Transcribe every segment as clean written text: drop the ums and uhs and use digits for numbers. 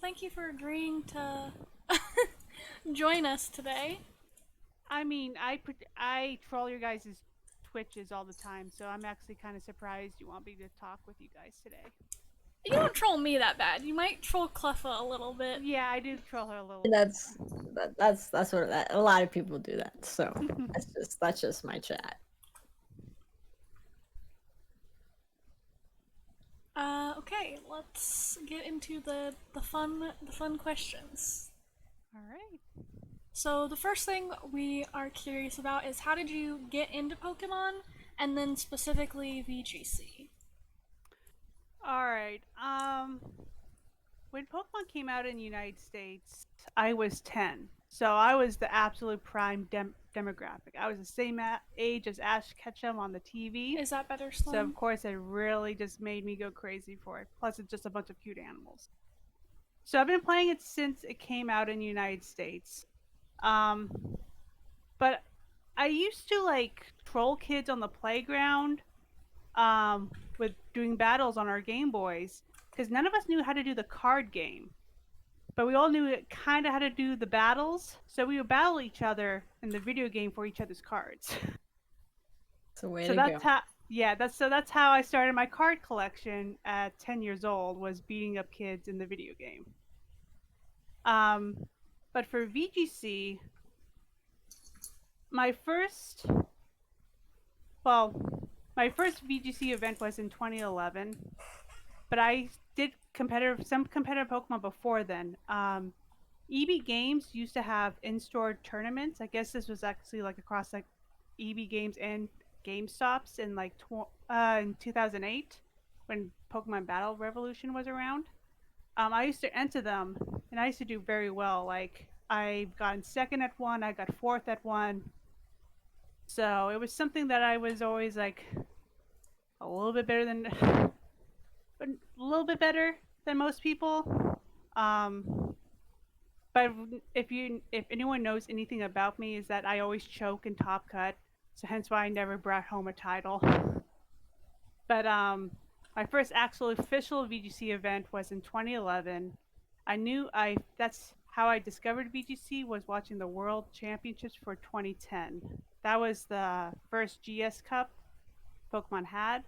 thank you for agreeing to join us today. I mean, I troll your guys' Twitches all the time, so I'm actually kind of surprised you want me to talk with you guys today. You don't troll me that bad. You might troll Cleffa a little bit. Yeah, I do troll her a little bit. That's what a lot of people do that. So that's just my chat. Okay, let's get into the fun questions. All right. So the first thing we are curious about is how did you get into Pokemon, and then specifically VGC? All right. When Pokemon came out in the United States, I was 10. So I was the absolute prime demographic. I was the same age as Ash Ketchum on the TV. Is that better, So Slim? of course it really just made me go crazy for it. Plus it's just a bunch of cute animals. So I've been playing it since it came out in the United States. Um, but I used to like troll kids on the playground with doing battles on our Game Boys because none of us knew how to do the card game, but we all knew kind of how to do the battles. So we would battle each other in the video game for each other's cards. It's a way So to go. that's how. Yeah, that's how I started my card collection at 10 years old, was beating up kids in the video game. Um, but for VGC, my first well, my first VGC event was in 2011, but I did some competitive Pokemon before then. EB Games used to have in-store tournaments. I guess this was actually like across like EB Games and GameStops in like in 2008 when Pokemon Battle Revolution was around. I used to enter them, and I used to do very well. Like I've gotten second at one, I got fourth at one. So it was something that I was always like a little bit better than, but a little bit better than most people. Um, but if anyone knows anything about me, is that I always choke in Top Cut, so hence why I never brought home a title. But my first actual official VGC event was in 2011. I that's how I discovered VGC, was watching the World Championships for 2010. That was the first GS Cup Pokemon had,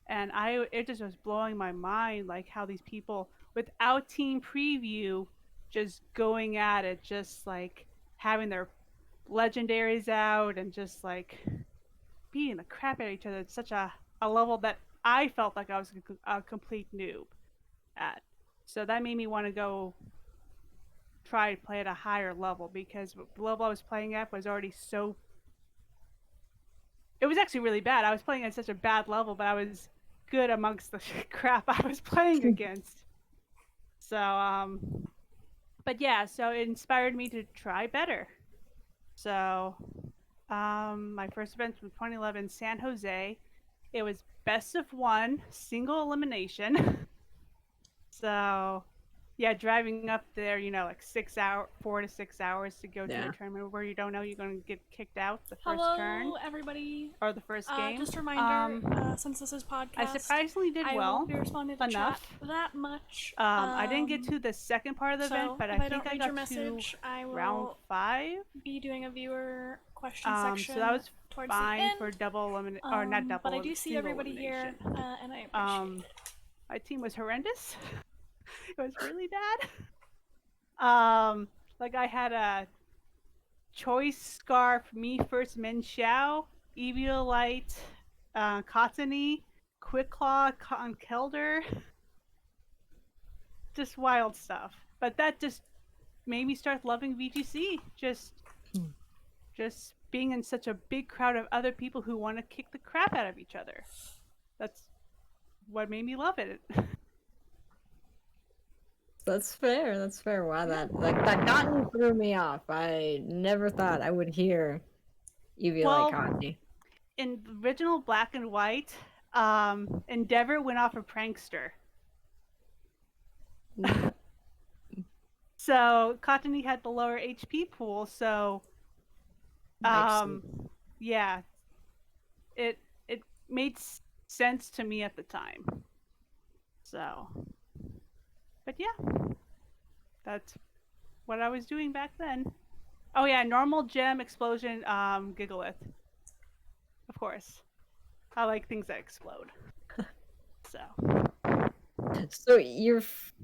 and it just was blowing my mind, like how these people without team preview just going at it, just like having their legendaries out and just like beating the crap out of each other at such a level that I felt like I was a complete noob at. So that made me want to go try to play at a higher level, because the level I was playing at was already so. It was actually really bad. I was playing at such a bad level, but I was good amongst the crap I was playing against. So, but yeah, so it inspired me to try better. So, my first event was 2011 San Jose. It was best of one, single elimination. So, yeah, driving up there, like 4 to 6 hours to go to a Yeah. tournament where you don't know you're going to get kicked out the first turn Hello, everybody. or the first game. Just a reminder, since this is I podcast, surprisingly did I well won't be responding to chat enough. that much. I didn't get to the second part of the event, So but I if I think don't I read your got to message, I round will 5. be doing a viewer question section So that was towards the fine for end. double elimination, or not But I double, do see single everybody here, elimination. and I appreciate Um, it. my team was horrendous. It was really bad. Like I had a choice scarf, me first Min Xiao, Eviolite, Cottony, Quick Claw, Cotton Kelder, just wild stuff. But that just made me start loving VGC. Just being in such a big crowd of other people who want to kick the crap out of each other. That's what made me love it. That's fair. That's fair. Wow, Yeah. that cotton threw me off. I never thought I would hear Evie like Well, Cottony. in the original Black and White, Endeavor went off a prankster. So Cottony had the lower HP pool, so Makes sense. yeah, it made sense to me at the time. So, but yeah. That's what I was doing back then. Oh yeah, normal gem explosion, Gigalith. Of course. I like things that explode. So.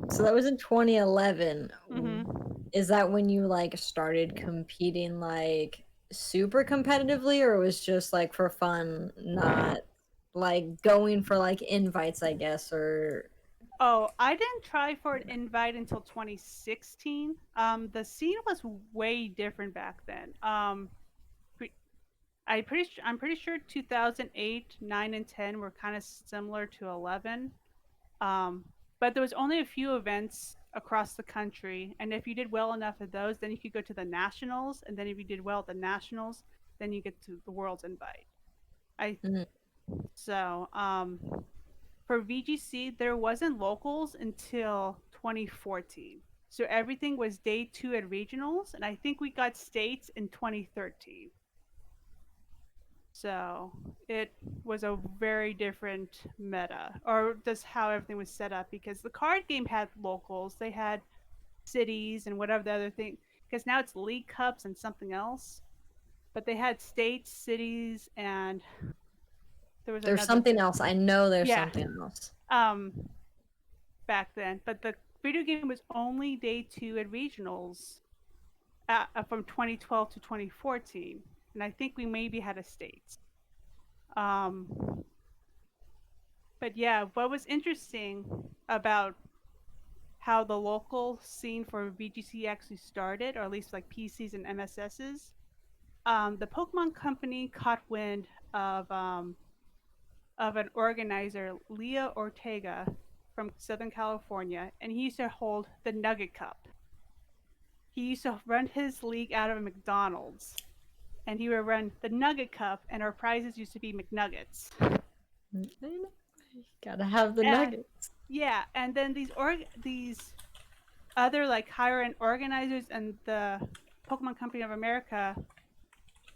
So that was in 2011. Mhm. Is that when you like started competing like super competitively, or it was just like for fun, not like going for like invites, I guess, or Oh, I didn't try for an invite until 2016. The scene was way different back then. Pre- I'm pretty sure 2008, 9, and 10 were kind of similar to 11. Um, but there was only a few events across the country, and if you did well enough at those, then you could go to the nationals, and then if you did well at the nationals, then you get to the world's invite. I Mhm. so for VGC, there wasn't locals until 2014. So everything was day 2 at regionals, and I think we got states in 2013. So it was a very different meta, or just how everything was set up, because the card game had locals, they had cities and whatever the other thing, because now it's League Cups and something else. But they had states, cities, and there was there's another something thing. else. I know there's Yeah. something else. Um, back then, but the video game was only day 2 at regionals from 2012 to 2014, and I think we maybe had a state. Um, but yeah, what was interesting about how the local scene for VGC actually started, or at least like PCs and MSSs, the Pokemon Company caught wind of an organizer, Leo Ortega, from Southern California, and he used to hold the Nugget Cup. He used to run his league out of a McDonald's, and he would run the Nugget Cup, and our prizes used to be McNuggets. Gotta have the And nuggets. yeah, and then these other like higher end organizers and the Pokemon Company of America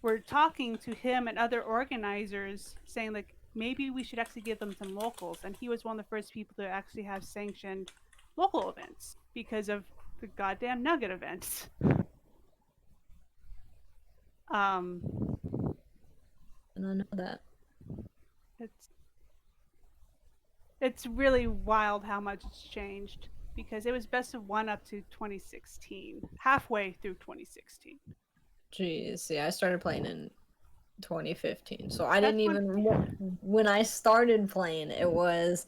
were talking to him and other organizers, saying like maybe we should actually give them some locals. And he was one of the first people to actually have sanctioned local events because of the goddamn Nugget events. Um, And I know that. it's it's really wild how much it's changed, because it was best of 1 up to 2016, halfway through 2016. Jeez, yeah, I started playing in 2015. So I That's didn't when, even when I started playing, it was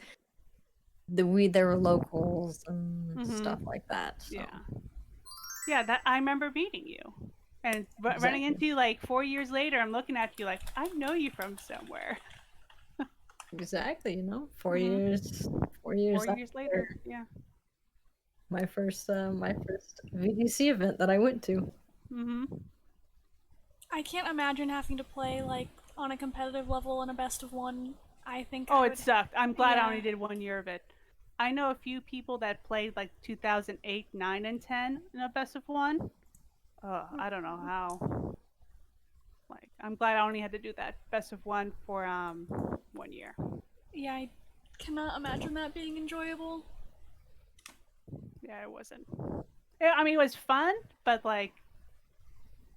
there were locals and mm-hmm, stuff like that. So yeah, yeah. That I remember meeting you, and running exactly, into you like 4 years later. I'm looking at you like I know you from somewhere. exactly. You know, 4 years, Mm-hmm. 4 years 4 years after later, yeah. my first VDC event that I went to. Mm-hmm. I can't imagine having to play like on a competitive level in a best of one. I think Oh, I it would. sucked. I'm glad I Yeah. only did 1 year of it. I know a few people that played like 2008, 9, and 10 in a best of one. I don't know how. Like, I'm glad I only had to do that best of one for 1 year. Yeah, I cannot imagine that being enjoyable. Yeah, it wasn't. I mean, it was fun, but like,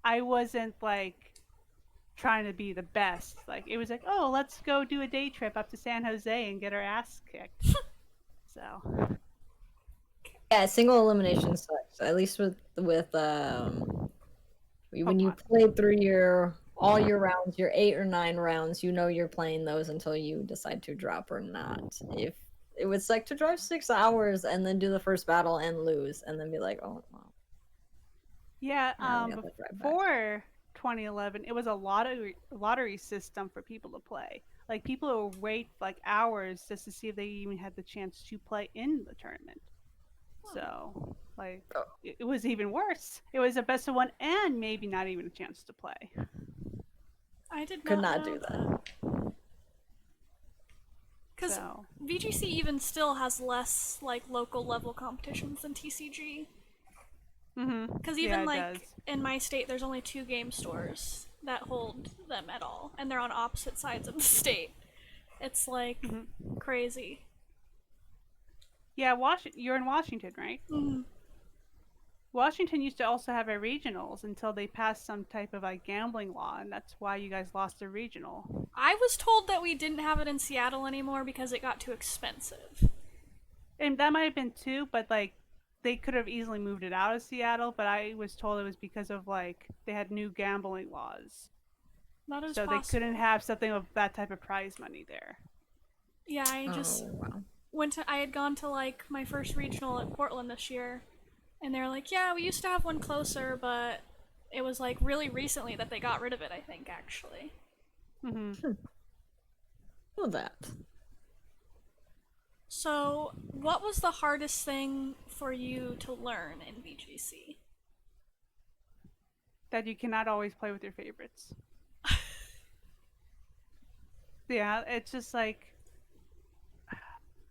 I wasn't like trying to be the best. Like, it was like, oh, let's go do a day trip up to San Jose and get our ass kicked. So, Yeah, single elimination sucks. At least with when you Pokemon. played through your all your rounds, your 8 or 9 rounds, you know you're playing those until you decide to drop or not. If it was like to drive 6 hours and then do the first battle and lose, and then be like, oh well, Yeah, now we got to drive back. before 2011, it was a lottery system for people to play. Like people would wait like hours just to see if they even had the chance to play in the tournament. So, like, Oh, it was even worse. It was a best of one and maybe not even a chance to play. I did could not not know do that. that. Because So, VGC even still has less like local level competitions than TCG. Because yeah, even it like does. in my state, there's only 2 game stores that hold them at all, and they're on opposite sides of the state. It's like crazy. Yeah, You're in Washington, right? Mm. Washington used to also have a regionals until they passed some type of like gambling law, and that's why you guys lost the regional. I was told that we didn't have it in Seattle anymore because it got too expensive. And that might have been too, but like they could have easily moved it out of Seattle, but I was told it was because of like they had new gambling laws. That is So they possible. couldn't have something of that type of prize money there. Yeah, I just Oh wow. I had gone to like my first regional at Portland this year, and they're like, yeah, we used to have one closer, but it was like really recently that they got rid of it, I think, actually. Mm-hmm. Know that. So, what was the hardest thing for you to learn in VGC? That you cannot always play with your favorites. Yeah, it's just like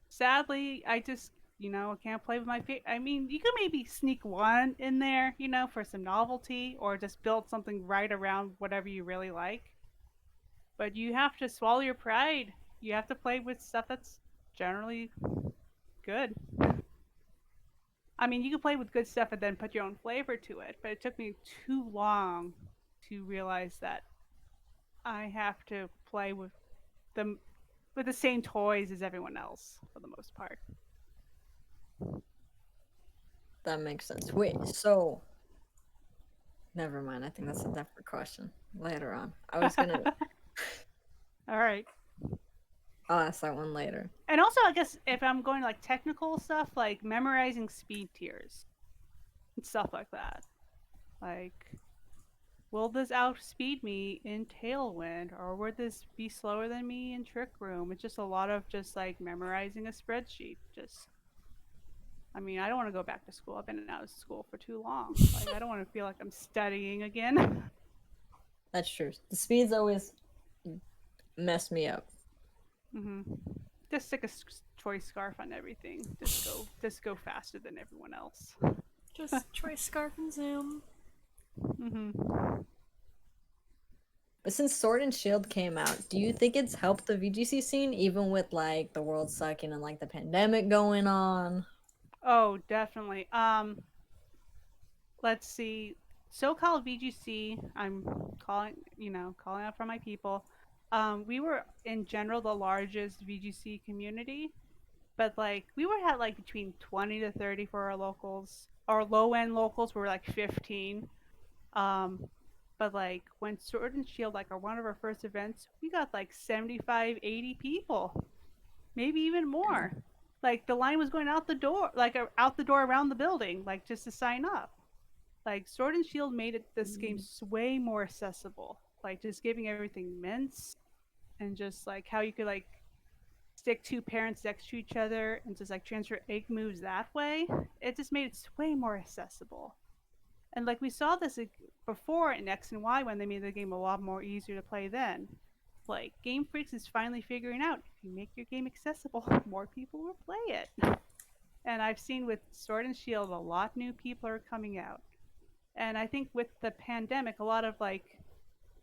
sadly, I just can't play with my favorite. I mean, you could maybe sneak one in there, for some novelty, or just build something right around whatever you really like. But you have to swallow your pride. You have to play with stuff that's generally good. I mean, you can play with good stuff and then put your own flavor to it, but it took me too long to realize that I have to play the with the same toys as everyone else for the most part. That makes sense. Wait, so never mind. I think that's a different question later on. I was gonna. All right. I'll ask that one later. And also, I guess if I'm going to like technical stuff, like memorizing speed tiers and stuff like that. Like, will this outspeed me in Tailwind, or would this be slower than me in Trick Room? It's just a lot of just like memorizing a spreadsheet. I mean, I don't want to go back to school. I've been out of school for too long. Like, I don't want to feel like I'm studying again. That's true. The speeds always mess me up. Mm-hmm. Just stick a choice scarf on everything. Just go faster than everyone else. Just choice scarf and zoom. Mm-hmm. But since Sword and Shield came out, do you think it's helped the VGC scene, even with like the world sucking and like the pandemic going on? Oh, definitely. Let's see. So-called VGC. I'm calling out for my people. We were in general the largest VGC community, but like we were at like between 20 to 30 for our locals. Our low-end locals were like 15. Um, but like when Sword and Shield, like our one of our first events, we got like 75, 80 people, maybe even more. Like the line was going out the door, like out the door around the building, like just to sign up. Like Sword and Shield made this game way more accessible. Like just giving everything mints and just like how you could like stick two parents next to each other and just like transfer egg moves that way. It just made it way more accessible. And like we saw this before in X and Y when they made the game a lot more easier to play then. Like Game Freaks is finally figuring out if you make your game accessible, more people will play it. And I've seen with Sword and Shield a lot new people are coming out. And I think with the pandemic, a lot of like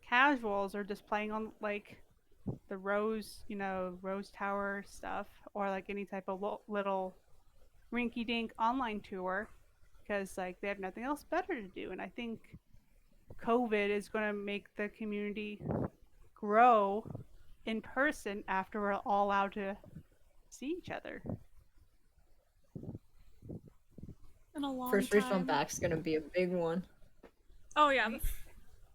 casuals are just playing on like the Rose Tower stuff, or like any type of little rinky dink online tour because like they have nothing else better to do. And I think COVID is going to make the community grow in person after we're all allowed to see each other. In a long First regional time. back's gonna be a big one. Oh yeah.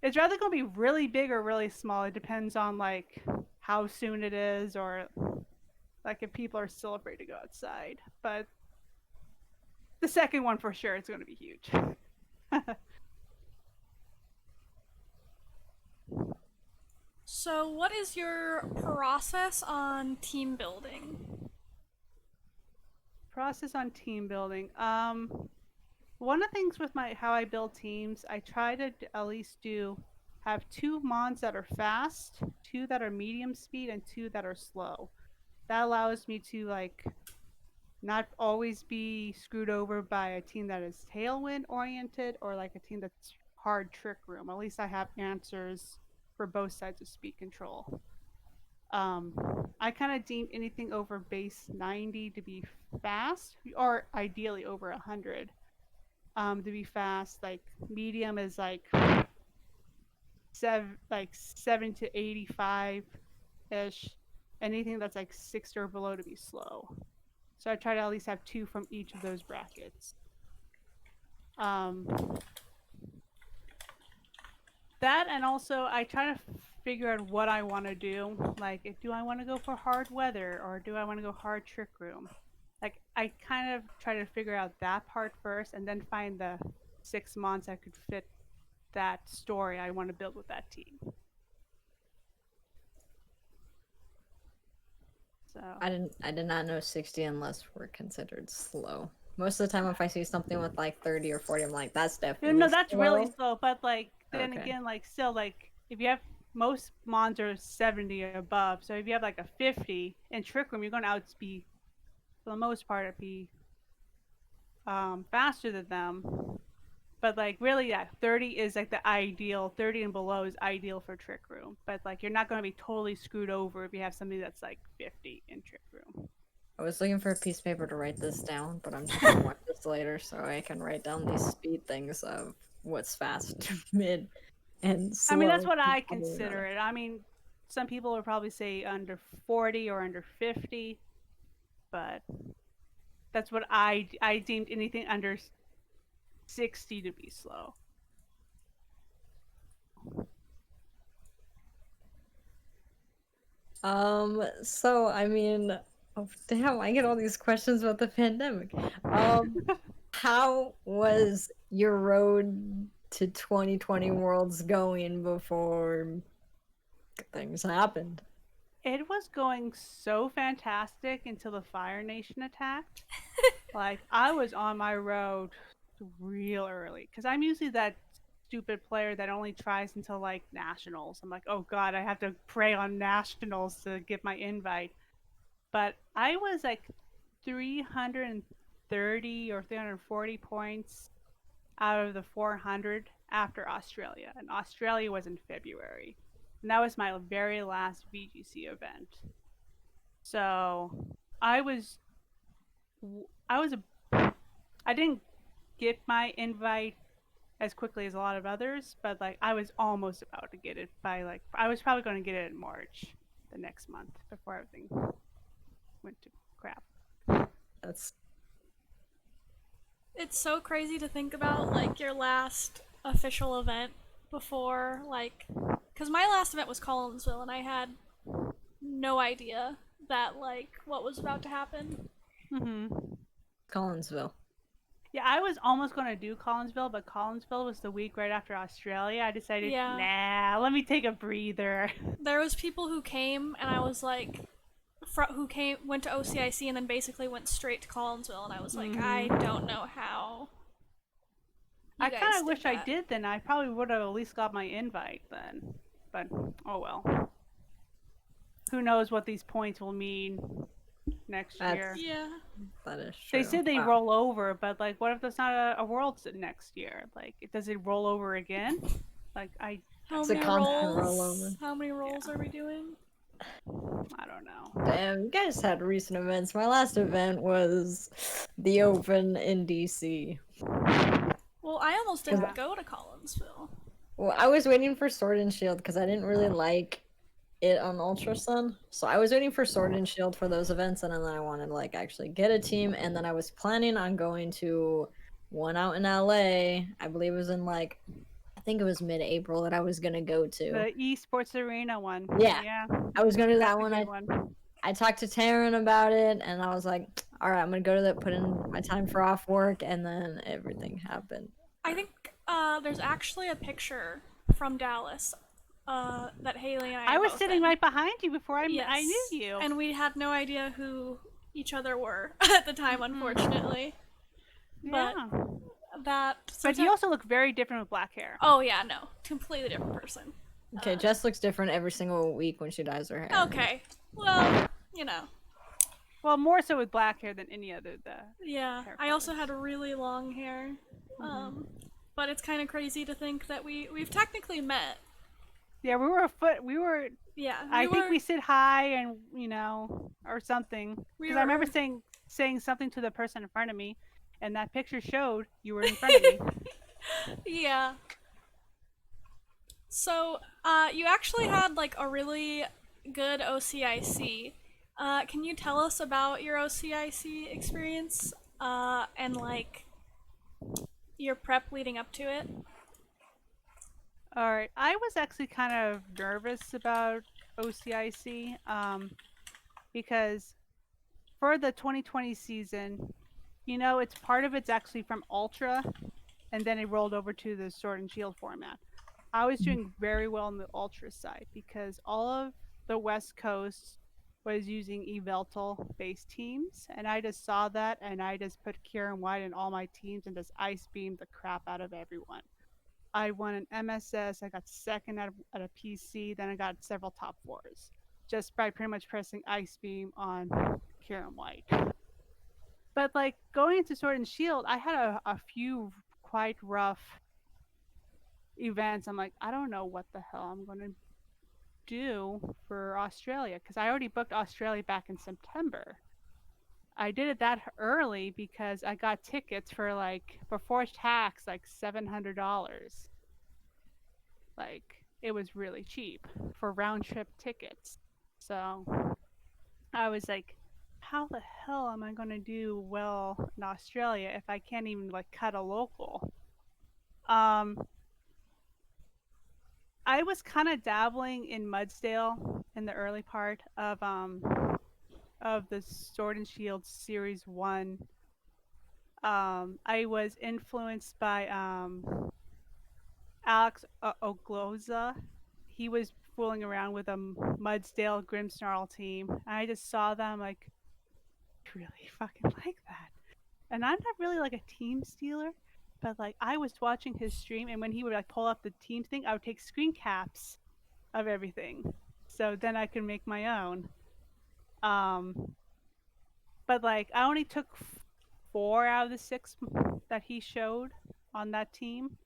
It's rather going to be really big or really small. It depends on like how soon it is, or like if people are still afraid to go outside. But the second one for sure is going to be huge. So, what is your process on team building? Process on team building. One of the things with how I build teams, I try to at least have 2 mons that are fast, 2 that are medium speed, and 2 that are slow. That allows me to like not always be screwed over by a team that is tailwind oriented or like a team that's hard trick room. At least I have answers for both sides of speed control. I kind of deem anything over base 90 to be fast, or ideally over 100. to be fast. Like medium is like 7 to 85 ish. Anything that's like 60 or below to be slow. So I try to at least have 2 from each of those brackets. That, and also I try to figure out what I want to do. Like, do I want to go for hard weather or do I want to go hard trick room? Like, I kind of try to figure out that part first and then find the 6 months that could fit that story I want to build with that team. So I did not know 60 unless we're considered slow. Most of the time, if I see something with like 30 or 40, I'm like, that's definitely no, that's slow. really slow. But like then Okay. again, like still like if you have most mons are 70 or above, so if you have like a 50 in trick room, you're going to outspeed for the most part be faster than them. But like really, yeah, 30 is like the ideal. 30 and below is ideal for trick room. But like you're not going to be totally screwed over if you have somebody that's like 50 in trick room. I was looking for a piece of paper to write this down, but I'm just gonna watch this later so I can write down these speed things of what's fast, mid, and slow. I mean, that's what I Probably consider better. it. I mean, some people would probably say under 40 or under 50, but that's what I deemed anything under 60 to be slow. So I mean, oh, damn, I get all these questions about the pandemic. How was your road to 2020 Worlds going before things happened? It was going so fantastic until the Fire Nation attacked. Like, I was on my road real early because I'm usually that stupid player that only tries until like nationals. I'm like, oh god, I have to pray on nationals to get my invite. But I was like 330 or 340 points out of the 400 after Australia, and Australia was in February, and that was my very last VGC event. So I was, I was, I didn't get my invite as quickly as a lot of others, but like I was almost about to get it by like I was probably going to get it in March, the next month before everything went to crap. That's It's so crazy to think about, like, your last official event before, like, because my last event was Collinsville, and I had no idea that, like, what was about to happen. Collinsville. Yeah, I was almost going to do Collinsville, but Collinsville was the week right after Australia. I decided, Yeah. nah, let me take a breather. There was people who came, and I was like, went to OCIC and then basically went straight to Collinsville, and I was like, I don't know how. I kind of wish I did then. I probably would have at least got my invite then. But, oh well. Who knows what these points will mean next year. Yeah. That is true. They said they roll over, but like, what if there's not a Worlds next year? Like, does it roll over again? Like, How It's a many constant rolls? rollover. How many rolls are we doing? I don't know. Damn, you guys had recent events. My last event was the Open in DC. Well, I almost didn't go to Collinsville. Well, I was waiting for Sword and Shield because I didn't really like it on Ultra Sun. So I was waiting for Sword and Shield for those events, and then I wanted to like actually get a team, and then I was planning on going to one out in LA. I believe it was in like I think it was mid-April that I was gonna go to. The esports arena one. Yeah. I was gonna do that one. one. I talked to Taryn about it, and I was like, all right, I'm gonna go to that, put in my time for off work, and then everything happened. I think there's actually a picture from Dallas that Haley and I was sitting right behind you before I knew you. And we had no idea who each other were at the time, unfortunately. Yeah. But you also look very different with black hair. Oh yeah, no, completely different person. Okay, Jess looks different every single week when she dyes her hair. Okay, well, you know. Well, more so with black hair than any other. Yeah, I also had really long hair. But it's kind of crazy to think that we've technically met. Yeah, we were. Yeah, I think we said hi and or something. Because I remember saying something to the person in front of me, and that picture showed you were in front of me. Yeah. So, you actually had like a really good OCIC. Can you tell us about your OCIC experience? And like your prep leading up to it? All right, I was actually kind of nervous about OCIC because for the 2020 season, it's part of it's actually from Ultra, and then it rolled over to the Sword and Shield format. I was doing very well on the Ultra side because all of the West Coast was using Eveltal based teams, and I just saw that and I just put Kieran White in all my teams and just ice beamed the crap out of everyone. I won an MSS, I got second at a PC, then I got several top fours just by pretty much pressing ice beam on Kieran White. But like going into Sword and Shield, I had a few quite rough events. I'm like, I don't know what the hell I'm going to do for Australia because I already booked Australia back in September. I did it that early because I got tickets for like before tax like $700. Like it was really cheap for round trip tickets. So I was like, how the hell am I going to do well in Australia if I can't even like cut a local? Um, I was kind of dabbling in Mudsdale in the early part of the Sword and Shield Series 1. I was influenced by Alex Ogloza. He was fooling around with a Mudsdale Grimmsnarl team. And I just saw them like, I really fucking like that. And I'm not really like a team stealer, but like I was watching his stream, and when he would like pull up the team thing, I would take screen caps of everything, so then I could make my own. Um, but like I only took 4 out of the 6 that he showed on that team,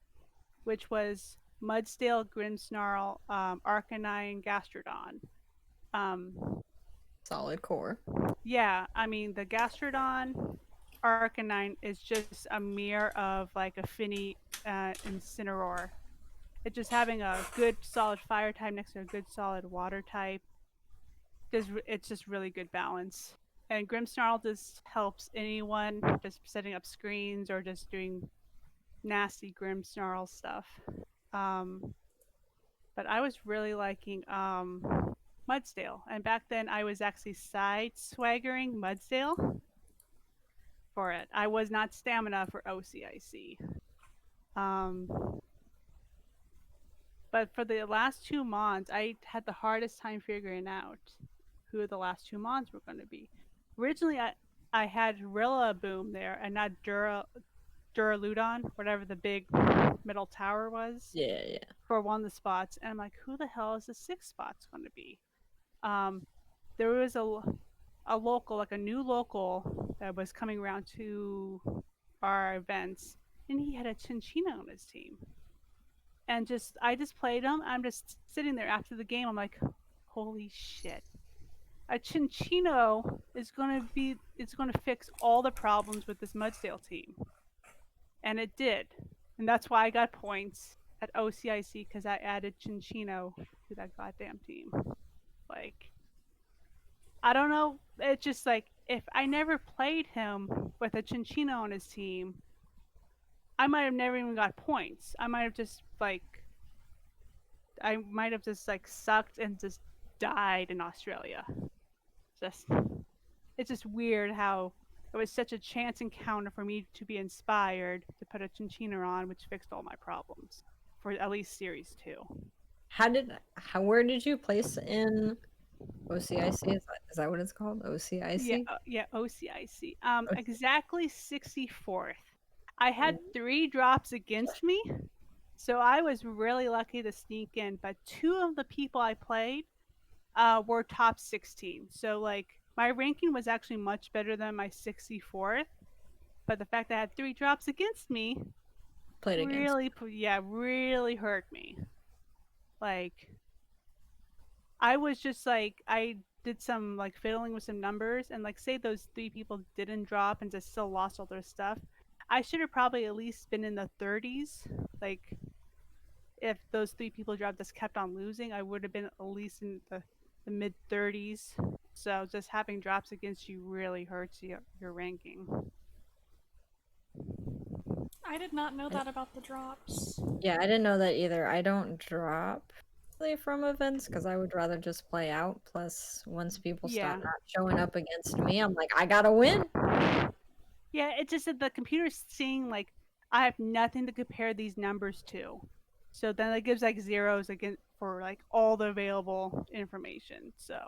which was Mudsdale, Grimmsnarl, Arcanine, Gastrodon. Um, Solid core. yeah, I mean the Gastrodon Arcanine is just a mirror of like Affinity Incineroar. It's just having a good solid fire type next to a good solid water type. It's just really good balance. And Grimmsnarl just helps anyone just setting up screens or just doing nasty Grimmsnarl stuff. Um, but I was really liking Mudsdale, and back then I was actually side swaggering Mudsdale for it. I was not stamina for OCIC. Um, but for the last 2 months, I had the hardest time figuring out who the last 2 months were going to be. Originally, I had Rillaboom there and not Duraludon, whatever the big middle tower was, Yeah, yeah. for one of the spots. And I'm like, who the hell is the 6th spot's going to be? There was a local, like a new local that was coming around to our events, and he had a Chinchino on his team. And I just played him. I'm just sitting there after the game. I'm like, holy shit. A Chinchino is going to fix all the problems with this Mudsdale team. And it did. And that's why I got points at OCIC, because I added Chinchino to that goddamn team. Like, I don't know. It's just like, if I never played him with a Chinchino on his team, I might have never even got points. I might have just sucked and just died in Australia. Just it's just weird how it was such a chance encounter for me to be inspired to put a Chinchino on, which fixed all my problems for at least Series 2. Where did you place in OCIC? Is that what it's called? OCIC? Yeah, OCIC. Okay. Exactly 64th. I had 3 drops against me, so I was really lucky to sneak in. But 2 of the people I played were top 16. So like my ranking was actually much better than my 64th. But the fact that I had 3 drops against me Played against. really hurt me. Like I was just like, I did some like fiddling with some numbers, and like say those 3 people didn't drop and just still lost all their stuff. I should have probably at least been in the 30s. Like, if those 3 people dropped just kept on losing, I would have been at least in the mid 30s. So just having drops against you really hurts your ranking. I did not know that about the drops. Yeah, I didn't know that either. I don't drop from events because I would rather just play out. Plus, once people start Yeah. not showing up against me, I'm like, I gotta win. Yeah, it's just that the computer's seeing like I have nothing to compare these numbers to. So then it gives like zeros again for like all the available information. So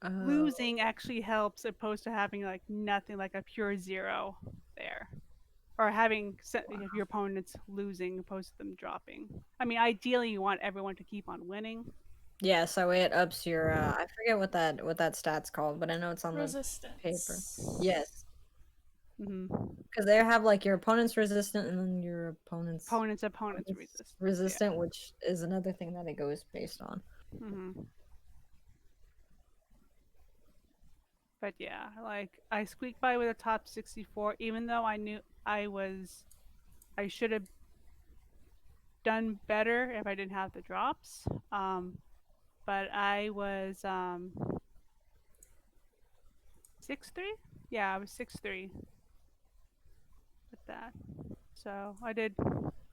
losing actually helps opposed to having like nothing, like a pure zero there. Or having your opponents losing opposed to them dropping. I mean, ideally you want everyone to keep on winning. Yeah, so it ups your I forget what that stat's called, but I know it's on the paper. Resistance. Yes. Mm-hmm. Because they have like your opponent's resistant and then your opponent's Opponents resistant, which is another thing that it goes based on. Mm-hmm. But yeah, like I squeaked by with a top 64, even though I knew I should have done better if I didn't have the drops. But I was 6'3". Yeah, I was 6'3" with that. So I did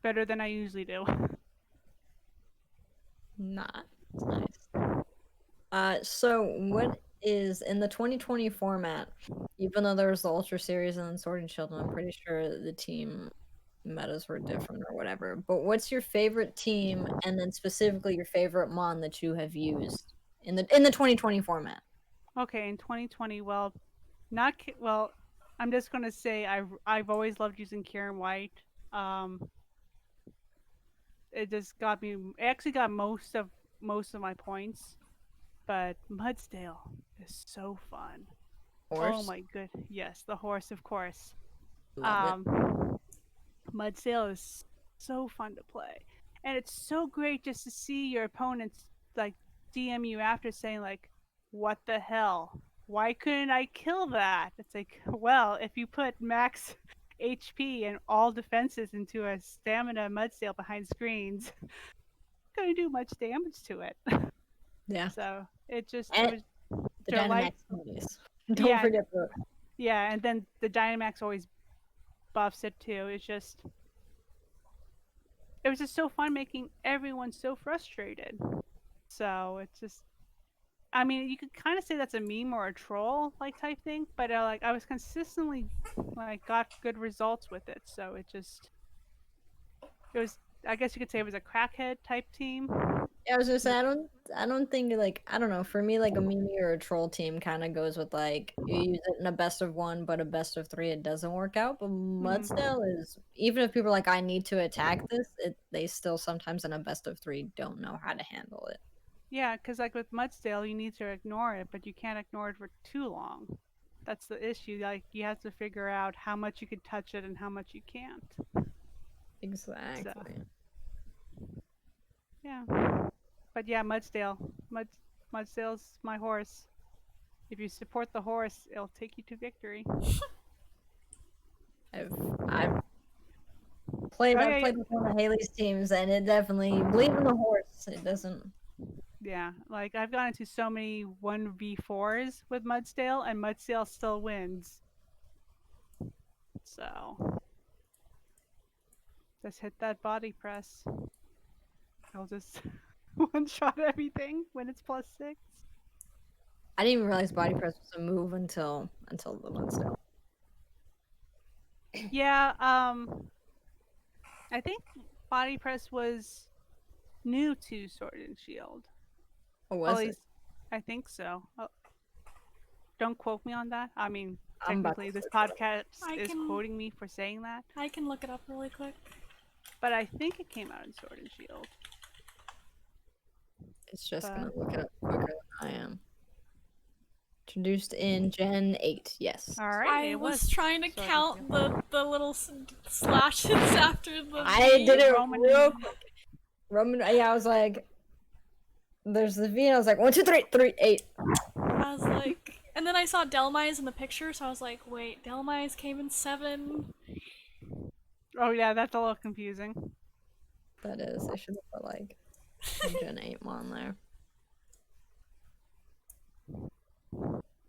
better than I usually do. Not nice. So what is in the 2020 format? Even though there was the Ultra Series and then Sword and Shield, and I'm pretty sure the team metas were different or whatever. But what's your favorite team, and then specifically your favorite mon that you have used in the 2020 format? Okay, in 2020, well, I'm just gonna say I've always loved using Kieran White. It just got me. It actually got most of my points, but Mudsdale is so fun. Horse? Oh my good, yes, the horse, of course. Love Mudsdale is so fun to play, and it's so great just to see your opponents like DM you after saying like, "What the hell? Why couldn't I kill that?" It's like, well, if you put max HP and all defenses into a stamina Mudsdale behind screens, gonna do much damage to it. Yeah. So it just And it was the delight. Dynamax movies. Don't forget that. Yeah, and then the Dynamax always buffs it too. It was just so fun making everyone so frustrated. So it's just, I mean, you could kind of say that's a meme or a troll like type thing, but like I was consistently like got good results with it. So it was, I guess you could say it was a crackhead type team. Yeah, I was just saying, I don't think like, I don't know, for me like a meme or a troll team kind of goes with like you use it in a best of 1 but a best of 3 it doesn't work out. But Mudsdale is, even if people are like I need to attack this, they still sometimes in a best of 3 don't know how to handle it. Yeah, because like with Mudsdale, you need to ignore it, but you can't ignore it for too long. That's the issue. Like you have to figure out how much you can touch it and how much you can't. Exactly. So, yeah, but yeah, Mudsdale. Mudsdale's my horse. If you support the horse, it'll take you to victory. I've played with one of Hayley's teams, and it definitely believe in the horse. It doesn't. Yeah, like I've gone into so many 1v4s with Mudsdale, and Mudsdale still wins. So just hit that body press. I'll just one-shot everything when it's +6. I didn't even realize body press was a move until the Mudsdale. Yeah, I think body press was new to Sword and Shield. Or was At it? least I think so. Don't quote me on that. I mean, technically, this podcast is quoting me for saying that. I can look it up really quick. But I think it came out in Sword and Shield. It's just gonna look it up quicker than I am. Introduced in Gen 8, yes. All right. I was trying to count the little slashes after the. I did it real quick. Roman, yeah, I was like, there's the V, and I was like, 1, 2, 3, 3, 8. I was like, And then I saw Delmise in the picture, so I was like, wait, Delmise came in 7. Oh yeah, that's a little confusing. That is. I should have put like a Gen 8 on there.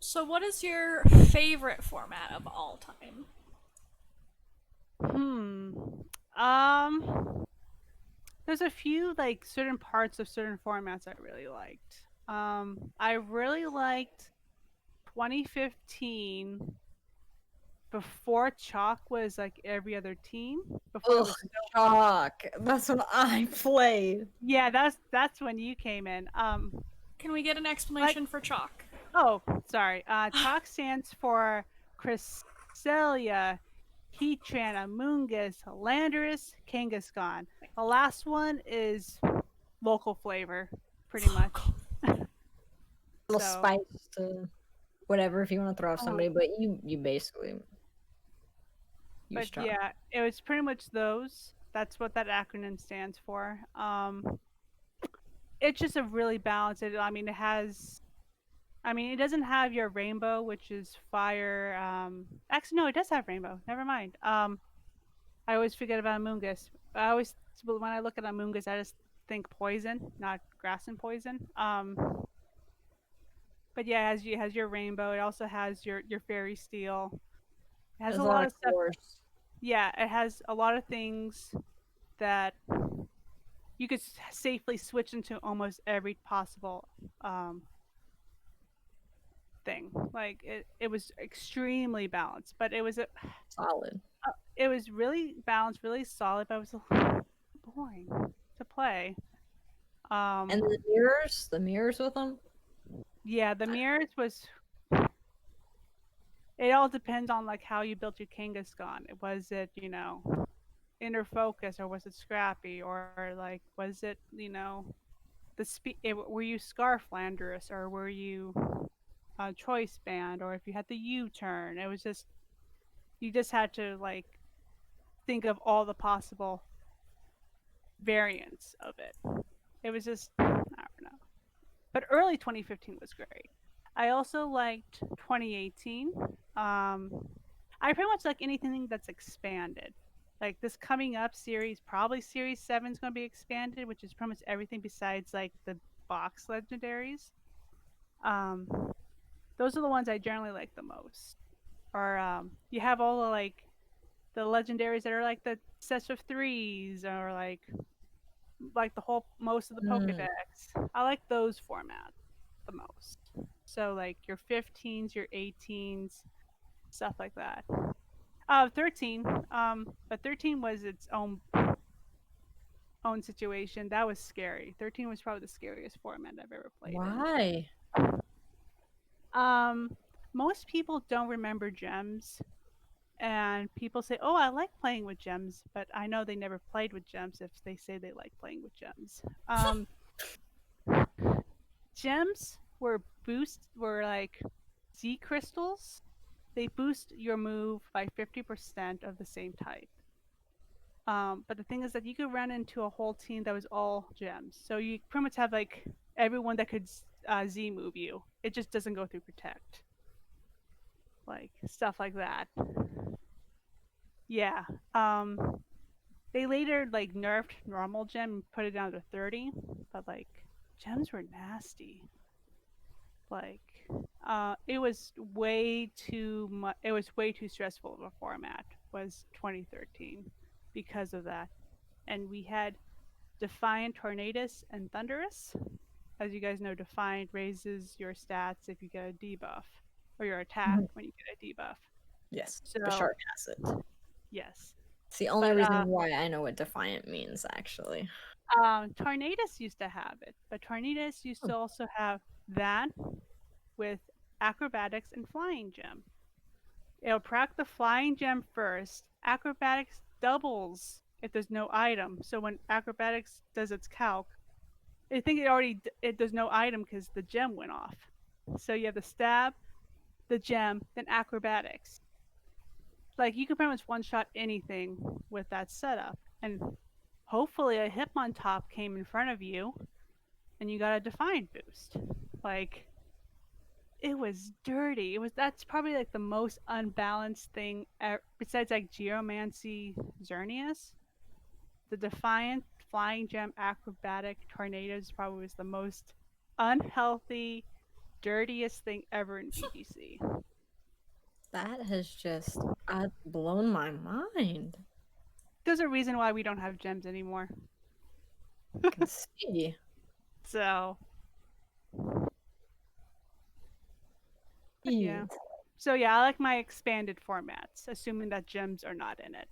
So what is your favorite format of all time? Hmm. There's a few like certain parts of certain formats I really liked. I really liked 2015 before chalk was like every other team. Before there Ugh, was no. Chalk. That's what I played. Yeah, that's when you came in. Can we get an Like explanation for chalk? oh, sorry. Chalk stands for Cresselia, Heatran, Amoonguss, Landorus, Kangaskhan. The last one is local flavor, pretty much. Little So, spice to whatever if you want to throw off um, somebody, but you basically use but Chalk. yeah, it was pretty much those. That's what that acronym stands for. It's just a really balanced. I mean, it has. I mean, it doesn't have your rainbow, which is fire. Actually, no, it does have rainbow. Never mind. I always forget about Amoonguss. I always, when I look at Amoonguss, I just think poison, not grass and poison. But yeah, it has your rainbow. It also has your fairy steel. It has There's a a lot lot of of stuff. course. Yeah, it has a lot of things that you could safely switch into almost every possible thing. Like it was extremely balanced, but Solid. it was really balanced, really solid, but it was a little boring to play. And Um, the mirrors with them. yeah, the mirrors was. It all depends on like how you built your Kangaskhan. Was it inner focus or was it scrappy or like was it the speed? Were you Scarf Landorus or were you Choice Band or if you had the U turn? It was just you just had to like think of all the possible variants of it. It was just I don't know. But early 2015 was great. I also liked 2018. I pretty much like anything that's expanded. Like this coming up series, probably Series 7 is going to be expanded, which is pretty much everything besides like the box legendaries. Um, those are the ones I generally like the most. Or you have all the like the legendaries that are like the sets of threes or like the whole most of the Mm, Pokedex. I like those formats the most. So like your 15s, your 18s, stuff like that. 13. But 13 was its own situation. That was scary. 13 was probably the scariest format I've ever played in. why? Um, most people don't remember gems, and people say, "Oh, I like playing with gems," but I know they never played with gems if they say they like playing with gems. Gems were like Z crystals. They boost your move by 50% of the same type. But the thing is that you could run into a whole team that was all gems. So you pretty much have like everyone that could Z move you. It just doesn't go through protect. Like stuff like that. Yeah. They later like nerfed normal gem and put it down to 30, but like gems were nasty. Like it was way too much. It was way too stressful of a format. Was 2013 because of that, and we had Defiant, Tornadus, and Thunderous. As you guys know, Defiant raises your stats if you get a debuff, or your attack Mhm. when you get a debuff. Yes, the So shark has it. yes, It's the only but reason why I know what defiant means, actually. Tornadus used to have it, but Tornadus used Hmm. to also have that with Acrobatics and Flying Gem. It'll proc the Flying Gem first. Acrobatics doubles if there's no item. So when Acrobatics does its calc, I think it does no item because the gem went off. So you have the stab, the gem, then Acrobatics. Like you can pretty much one shot anything with that setup, and hopefully a Hitmontop came in front of you, and you got a Defiant boost. Like it was dirty. That's probably like the most unbalanced thing besides like Geomancy Xerneas. The Defiant Flying Gem Acrobatic Tornadoes probably was the most unhealthy, dirtiest thing ever in VGC. That has just blown my mind. There's a reason why we don't have gems anymore. I can see. So yeah. Eat. So yeah, I like my expanded formats, assuming that gems are not in it.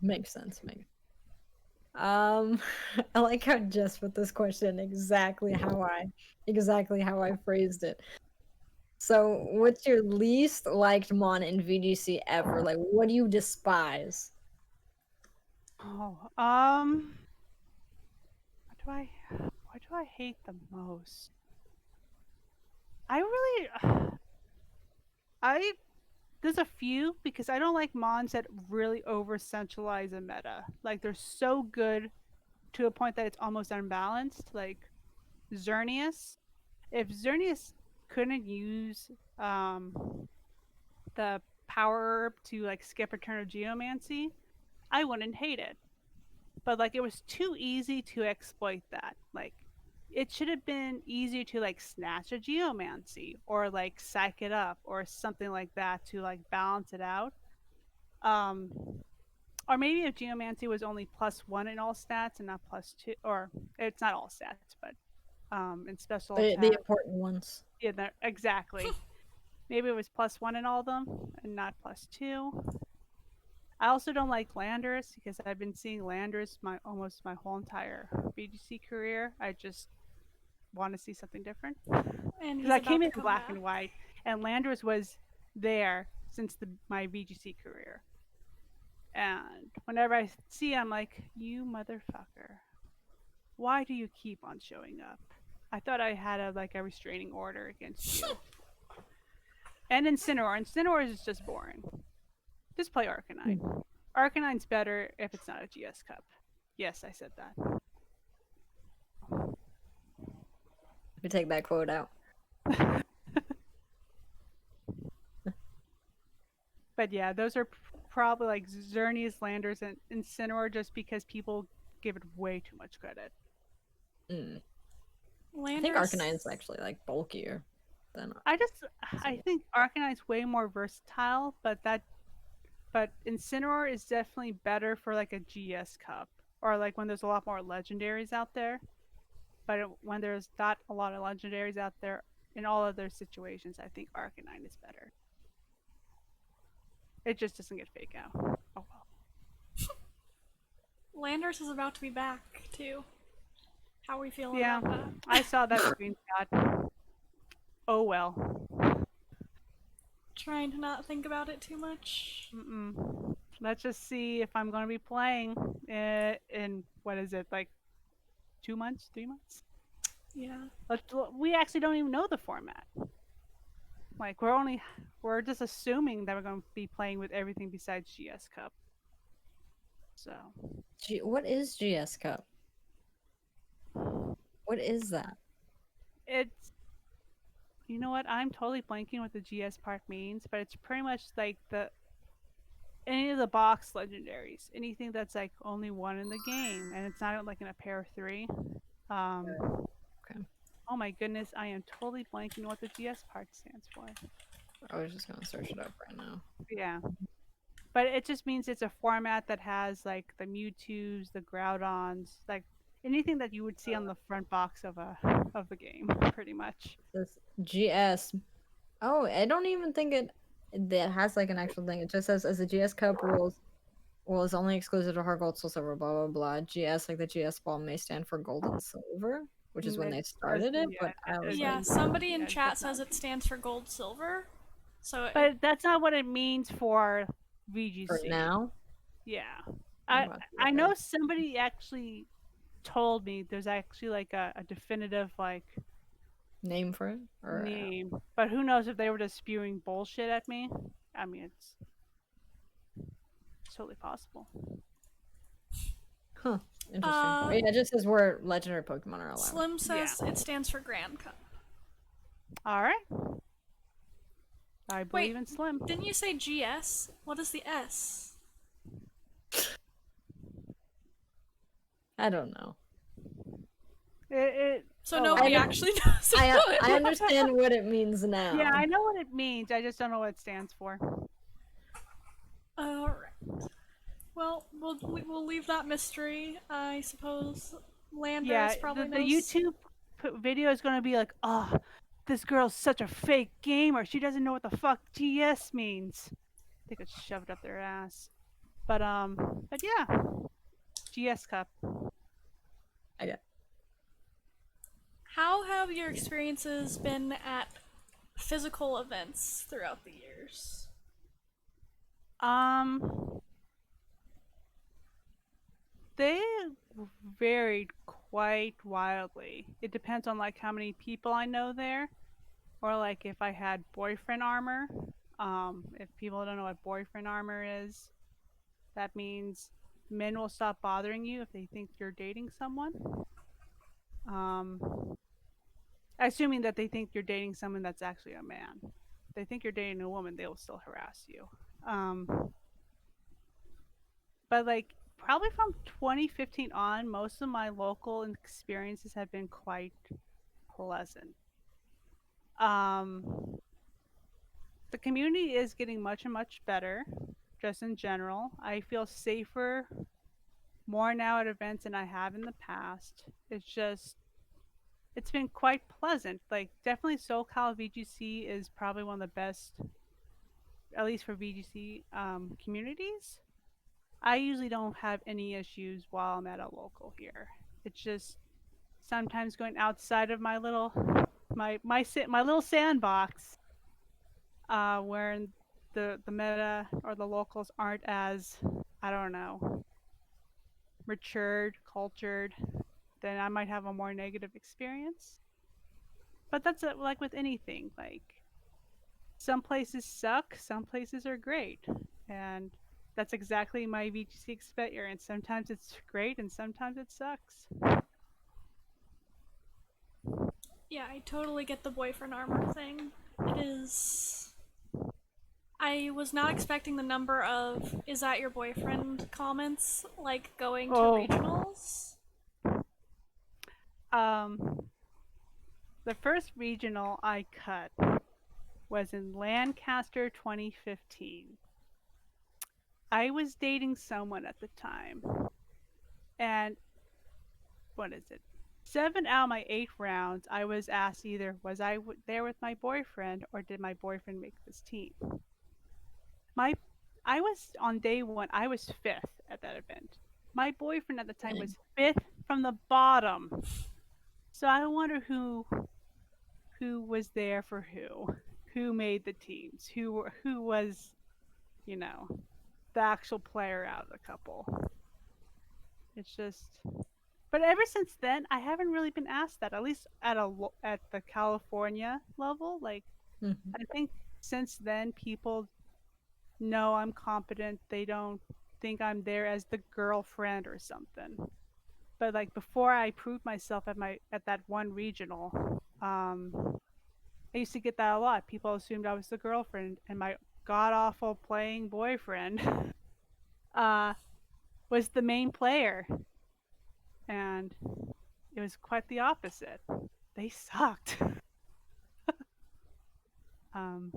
Makes sense. I like how Jess put this question exactly how I phrased it. So, what's your least liked mon in VGC ever? Like, what do you despise? Oh, what do I hate the most? I really, I there's a few because I don't like mons that really over centralize a meta. Like they're so good to a point that it's almost unbalanced. Like Xerneas. If Xerneas couldn't use the power herb to like skip a turn of geomancy, I wouldn't hate it. But like it was too easy to exploit that. Like it should have been easier to like snatch a geomancy or like psych it up or something like that to like balance it out. Um, or maybe if geomancy was only +1 in all stats and not +2, or it's not all stats, but in special The attack. important ones. Yeah, exactly. Maybe it was +1 in all of them and not +2. I also don't like landers because I've been seeing landers almost my whole entire VGC career. I just want to see something different. And Because I came in black and white, and landers was there since my VGC career. And whenever I see him, I'm like, you motherfucker. Why do you keep on showing up? I thought I had a restraining order against you. And Incineroar is just boring. Just play Arcanine. Arcanine's better if it's not a GS Cup. Yes, I said that. We take that quote out. But yeah, those are probably like Xerneas, Landers, and Incineroar just because people give it way too much credit. I think Arcanine's actually like bulkier than. I think Arcanine's way more versatile, but Incineroar is definitely better for like a GS Cup or like when there's a lot more legendaries out there. But when there's not a lot of legendaries out there in all other situations, I think Arcanine is better. It just doesn't get fake out. Oh well. Landers is about to be back too. How are we feeling Yeah, about that? I saw that screenshot. Oh well. Trying to not think about it too much. Let's just see if I'm going to be playing in what is it, like 2 months, 3 months? Yeah. We actually don't even know the format. Like we're just assuming that we're going to be playing with everything besides GS Cup. So. What is GS Cup? What is that? It's, you know what? I'm totally blanking what the GS part means, but it's pretty much like any of the box legendaries, anything that's like only one in the game, and it's not like in a pair of 3. Okay. Oh my goodness, I am totally blanking what the GS part stands for. I was just gonna search it up right now. Yeah, but it just means it's a format that has like the Mewtwo's, the Groudons, like anything that you would see on the front box of the game, pretty much. This GS. Oh, I don't even think it has like an actual thing. It just says as the GS Cup rules is only exclusive to Heart Gold, Soul Silver, blah blah blah. GS, like the GS ball, may stand for Gold and Silver, which is when they started it. But I was Yeah, like, somebody in chat says it stands for gold silver. So but that's not what it means for VGC. For now? Yeah. I know somebody actually told me there's actually like a definitive like name for it? Or name. But who knows if they were just spewing bullshit at me? I mean, it's totally possible. Huh. Interesting. Yeah, it just says where legendary Pokemon are allowed. Slim says it stands for Grand Cup. All right. I believe Wait, in Slim. didn't you say GS? What is the S? I don't know. So Oh nobody well. actually knows. I understand what it means now. Yeah, I know what it means. I just don't know what it stands for. All right. Well, we'll leave that mystery. I suppose Landers Yeah, probably the knows. YouTube video is going to be like, oh, this girl's such a fake gamer. She doesn't know what the fuck GS means. They could shove it up their ass. But yeah, GS Cup. I got How have your experiences been at physical events throughout the years? Um, they varied quite wildly. It depends on like how many people I know there, or like if I had boyfriend armor. If people don't know what boyfriend armor is, that means men will stop bothering you if they think you're dating someone. Um, assuming that they think you're dating someone that's actually a man. If they think you're dating a woman, they will still harass you. But like probably from 2015 on, most of my local experiences have been quite pleasant. Um, the community is getting much and much better, just in general. I feel safer more now at events than I have in the past. It's been quite pleasant. Like definitely SoCal VGC is probably one of the best, at least for VGC communities. I usually don't have any issues while I'm at a local here. It's just sometimes going outside of my little sandbox, where the meta or the locals aren't as, I don't know, matured, cultured, then I might have a more negative experience. But that's like with anything. Like some places suck, some places are great, and that's exactly my VGC experience. Sometimes it's great, and sometimes it sucks. Yeah, I totally get the boyfriend armor thing. It is. I was not expecting the number of "is that your boyfriend" comments like going to Oh, regionals. um, the first regional I cut was in Lancaster 2015. I was dating someone at the time, and what is it? 7 out of my 8 rounds, I was asked either was I there with my boyfriend or did my boyfriend make this team. My, I was on day one. I was fifth at that event. My boyfriend at the time was fifth from the bottom. So I wonder who was there for who made the teams, who was, you know, the actual player out of the couple. It's just, but ever since then, I haven't really been asked that. At least at the California level, like Mhm. I think since then people know I'm competent. They don't think I'm there as the girlfriend or something. But like before I proved myself at that one regional, I used to get that a lot. People assumed I was the girlfriend, and my god awful playing boyfriend uh, was the main player, and it was quite the opposite. They sucked. um,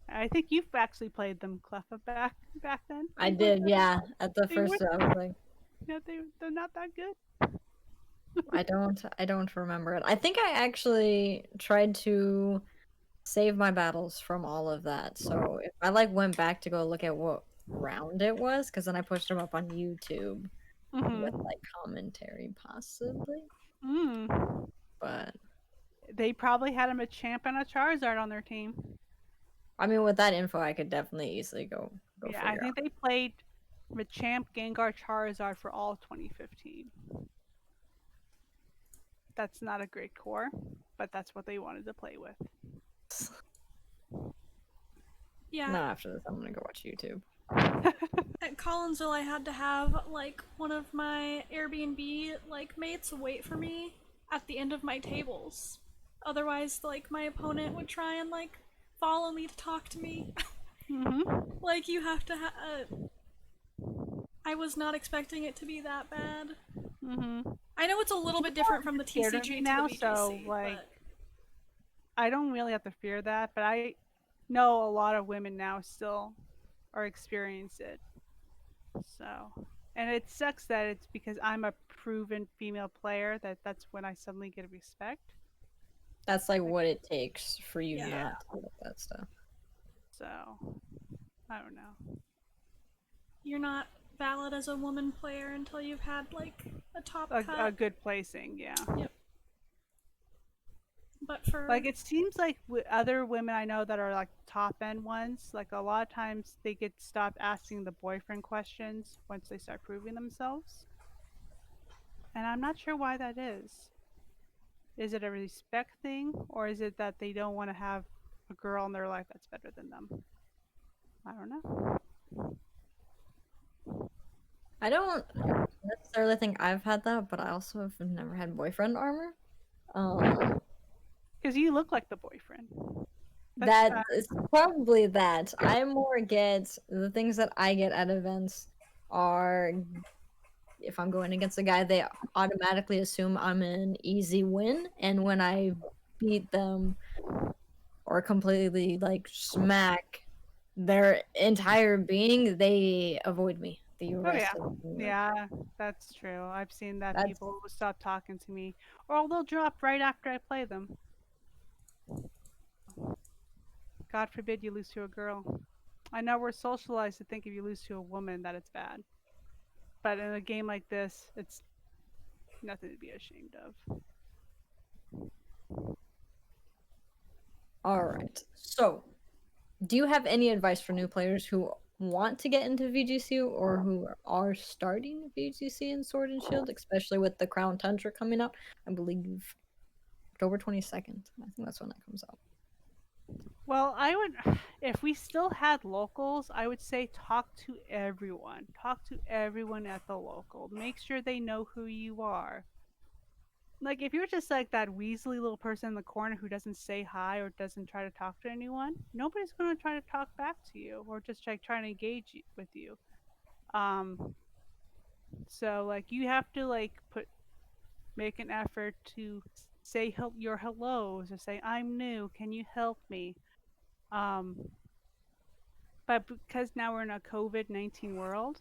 I think you've actually played them, Cleffa, back then. I did, yeah. At the They were, first, I was like, yeah, they're not that good. I don't remember it. I think I actually tried to save my battles from all of that. So if I like went back to go look at what round it was, because then I pushed them up on YouTube with Mm-hmm. like commentary, possibly. Mm. But They probably had him a champ and a Charizard on their team. I mean, with that info, I could definitely easily go Yeah, I figure think they played Machamp, Gengar, Charizard for all 2015. That's not a great core, but that's what they wanted to play with. out. Yeah, No, after this, I'm gonna go watch YouTube. at Collinsville, I had to have like one of my Airbnb like mates wait for me at the end of my tables otherwise, like, my opponent would try and, like, follow me to talk to me. Mm-hmm. Like, you have to I was not expecting it to be that bad. Mm-hmm. I know it's a little bit different from the Scared of me TCG to the now, VGC, so like but I don't really have to fear that, but I know a lot of women now still are experience it. So, and it sucks that it's because I'm a proven female player that's when I suddenly get respect. That's like what it takes for you Yeah. not to look that stuff. So, I don't know. you're not valid as a woman player until you've had, like, a top A cut. good placing, yeah. Yep. But for Like it seems like other women I know that are like top end ones, like a lot of times they get stopped asking the boyfriend questions once they start proving themselves. And I'm not sure why that is. Is it a respect thing, or is it that they don't want to have a girl in their life that's better than them? I don't know. I don't necessarily think I've had that, but I also have never had boyfriend armor. Because you look like the boyfriend. That is probably that. I more get the things that I get at events are if I'm going against a guy, they automatically assume I'm an easy win, and when I beat them or completely like smack their entire being, they avoid me the Oh yeah, rest of the game. yeah, that's true. I've seen that That's people will stop talking to me, or they'll drop right after I play them. God forbid you lose to a girl. I know we're socialized to think if you lose to a woman that it's bad, but in a game like this, it's nothing to be ashamed of. all right. So, do you have any advice for new players who want to get into VGC or who are starting VGC in Sword and Shield, especially with the Crown Tundra coming up? I believe October 22nd. I think that's when that comes out. Well, I would, if we still had locals, I would say talk to everyone. Talk to everyone at the local. Make sure they know who you are. Like, if you're just like that Weasley little person in the corner who doesn't say hi or doesn't try to talk to anyone, nobody's going to try to talk back to you or just like trying to engage with you. So like you have to like make an effort to say your hellos or say I'm new, can you help me? Um, but because now we're in a COVID-19 world,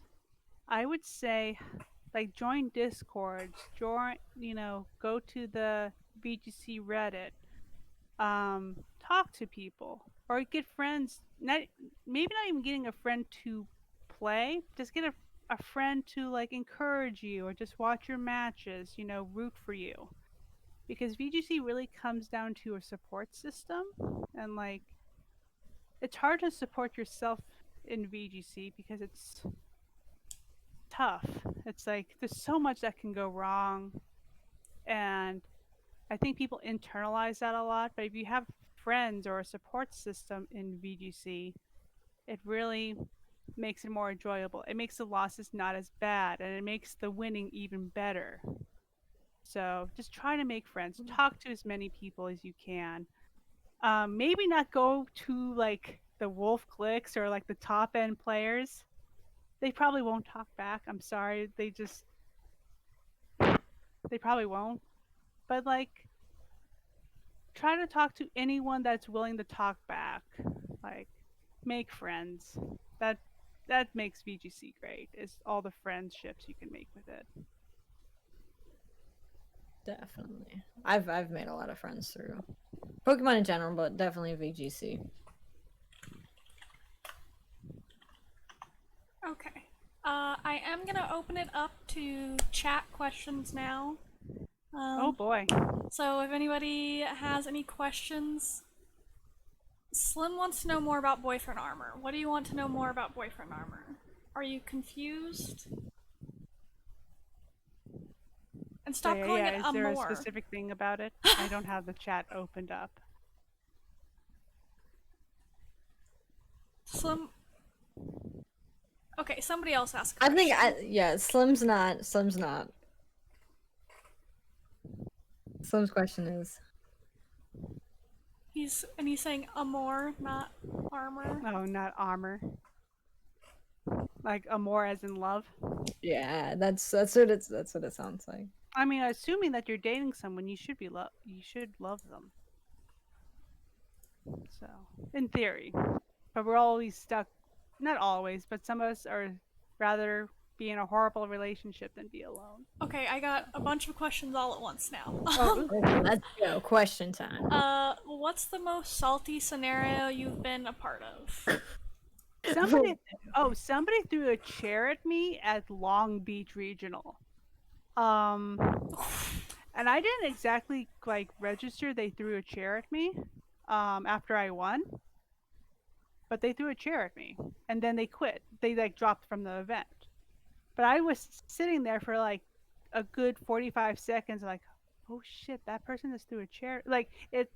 I would say like join discords, join, go to the VGC Reddit, talk to people or get friends. Not maybe not even getting a friend to play, just get a friend to like encourage you or just watch your matches, root for you. Because VGC really comes down to a support system, and like it's hard to support yourself in VGC because it's tough. It's like there's so much that can go wrong, and I think people internalize that a lot. But if you have friends or a support system in VGC, it really makes it more enjoyable. It makes the losses not as bad, and it makes the winning even better. So just try to make friends. Talk to as many people as you can. Maybe not go to like the wolf clicks or like the top end players. They probably won't talk back. I'm sorry. They probably won't. But like try to talk to anyone that's willing to talk back. Like make friends. That that makes VGC great. Is all the friendships you can make with it. Definitely. I've made a lot of friends through Pokemon in general, but definitely VGC. okay. I am gonna open it up to chat questions now. Oh boy. So if anybody has any questions, Slim wants to know more about boyfriend armor. What do you want to know more about boyfriend armor? Are you confused? And So stop calling it is a there a more. specific thing about it? I don't have the chat opened up. Slim. Okay, somebody else ask a I question. think yeah, Slim's not. Slim's question is He's saying amor, not armor. Oh, not armor. Like amor as in love. Yeah, that's what it sounds like. I mean, assuming that you're dating someone, you should love them. So, in theory, but we're always stuck. Not always, but some of us are rather be in a horrible relationship than be alone. Okay, I got a bunch of questions all at once now. Oh, Okay, let's go. Question time. What's the most salty scenario you've been a part of? somebody threw a chair at me at Long Beach Regional. Um, and I didn't exactly like register. They threw a chair at me. After I won, but they threw a chair at me, and then they quit. They like dropped from the event. But I was sitting there for like a good 45 seconds, like, oh shit, that person just threw a chair. Like it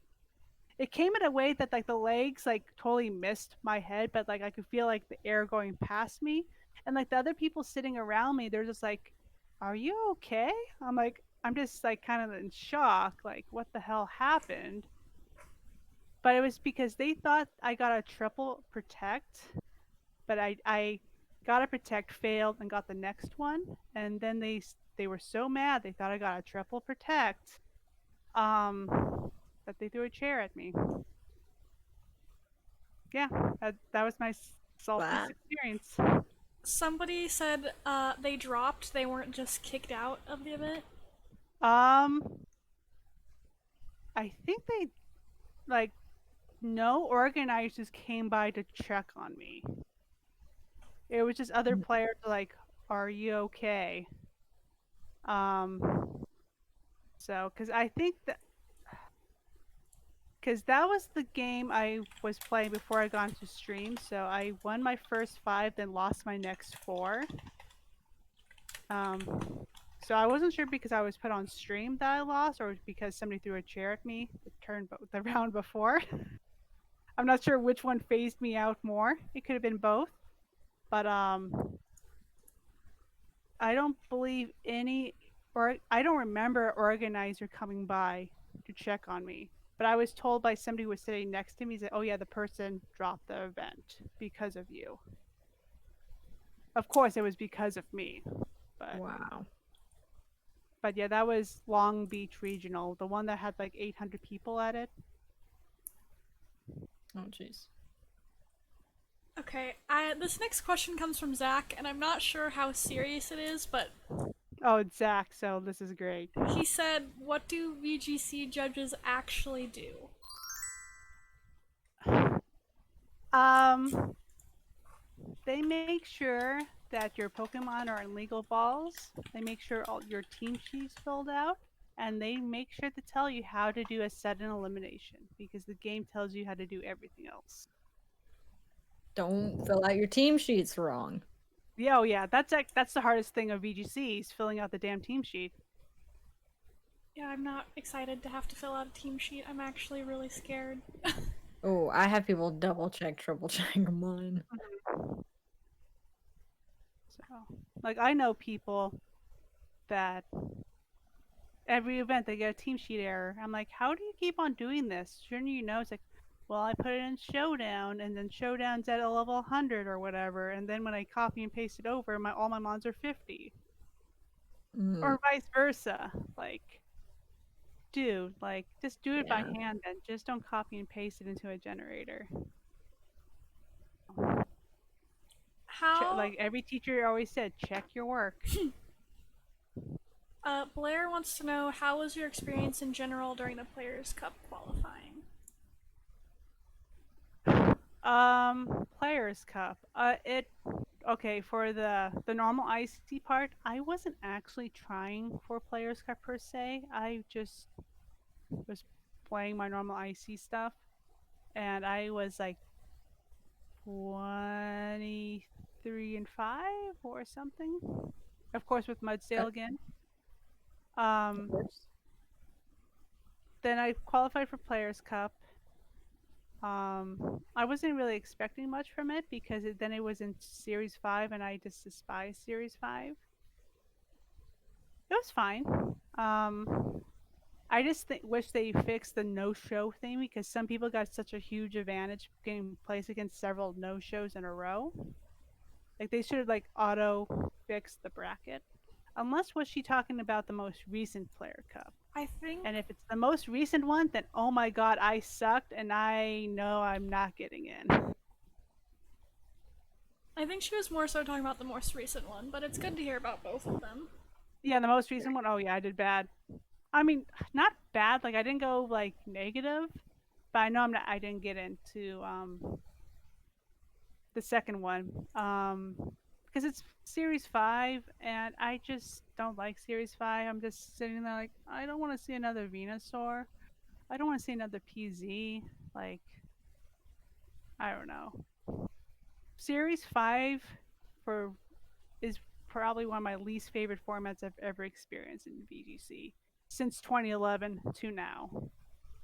came in a way that like the legs like totally missed my head, but like I could feel like the air going past me, and like the other people sitting around me, they're just like, "Are you okay?" I'm just like kind of in shock, like what the hell happened? But it was because they thought I got a triple protect, but I got a protect, failed, and got the next one, and then they were so mad they thought I got a triple protect, that they threw a chair at me. Yeah, that was my saltiest Wow. experience. Somebody said they dropped, they weren't just kicked out of the event. Um, I think they like no organizers came by to check on me. It was just other players like, "Are you okay?" Um, so because I think that because that was the game I was playing before I got into stream. So I won my first 5, then lost my next 4. So I wasn't sure because I was put on stream that I lost, or because somebody threw a chair at me the round before. I'm not sure which one phased me out more. It could have been both, but I don't believe I don't remember an organizer coming by to check on me. But I was told by somebody who was sitting next to me that, oh yeah, the person dropped the event because of you. Of course, it was because of me. Wow. But yeah, that was Long Beach Regional, the one that had like 800 people at it. Oh jeez. Okay, this next question comes from Zach, and I'm not sure how serious it is, but Oh, it's Zach, so this is great. he said, "What do VGC judges actually do?" Um, they make sure that your Pokemon are in legal balls. They make sure all your team sheets filled out, and they make sure to tell you how to do a sudden elimination because the game tells you how to do everything else. Don't fill out your team sheets wrong. Yeah, oh yeah, that's the hardest thing of VGC is filling out the damn team sheet. Yeah, I'm not excited to have to fill out a team sheet. I'm actually really scared. Oh, I have people double check, triple check mine. So, like, I know people that every event they get a team sheet error. I'm like, how do you keep on doing this? Shouldn't you know? It's like, well, I put it in Showdown, and then Showdown's at a level 100 or whatever, and then when I copy and paste it over, all my mons are 50, or vice versa. Like, dude, like, just do it by Yeah. hand, and just don't copy and paste it into a generator. How? Like every teacher always said, check your work. Blair wants to know, how was your experience in general during the Players' Cup qualifying? Players Cup. Okay, for the normal IC part, I wasn't actually trying for Players Cup per se. I just was playing my normal IC stuff, and I was like 23 and 5 or something. Of course, with Mudsdale again. Of course. Then I qualified for Players Cup. I wasn't really expecting much from it because then it was in Series 5 and I just despise Series 5. It was fine. I just wish they fixed the no-show thing because some people got such a huge advantage getting placed against several no-shows in a row. Like they should have like auto fixed the bracket. Unless was she talking about the most recent player cup? I think And if it's the most recent one, then oh my god, I sucked and I know I'm not getting in. she was more so talking about the most recent one, but it's good to hear about both of them. Yeah, the most recent one, oh yeah, I did bad. I mean, not bad, like I didn't go like negative, but I know I didn't get into the second one. Because it's Series 5 and I just don't like Series 5. I'm just sitting there like I don't want to see another Venusaur. I don't want to see another PZ. Like I don't know. Series 5 for is probably one of my least favorite formats I've ever experienced in VGC since 2011 to now.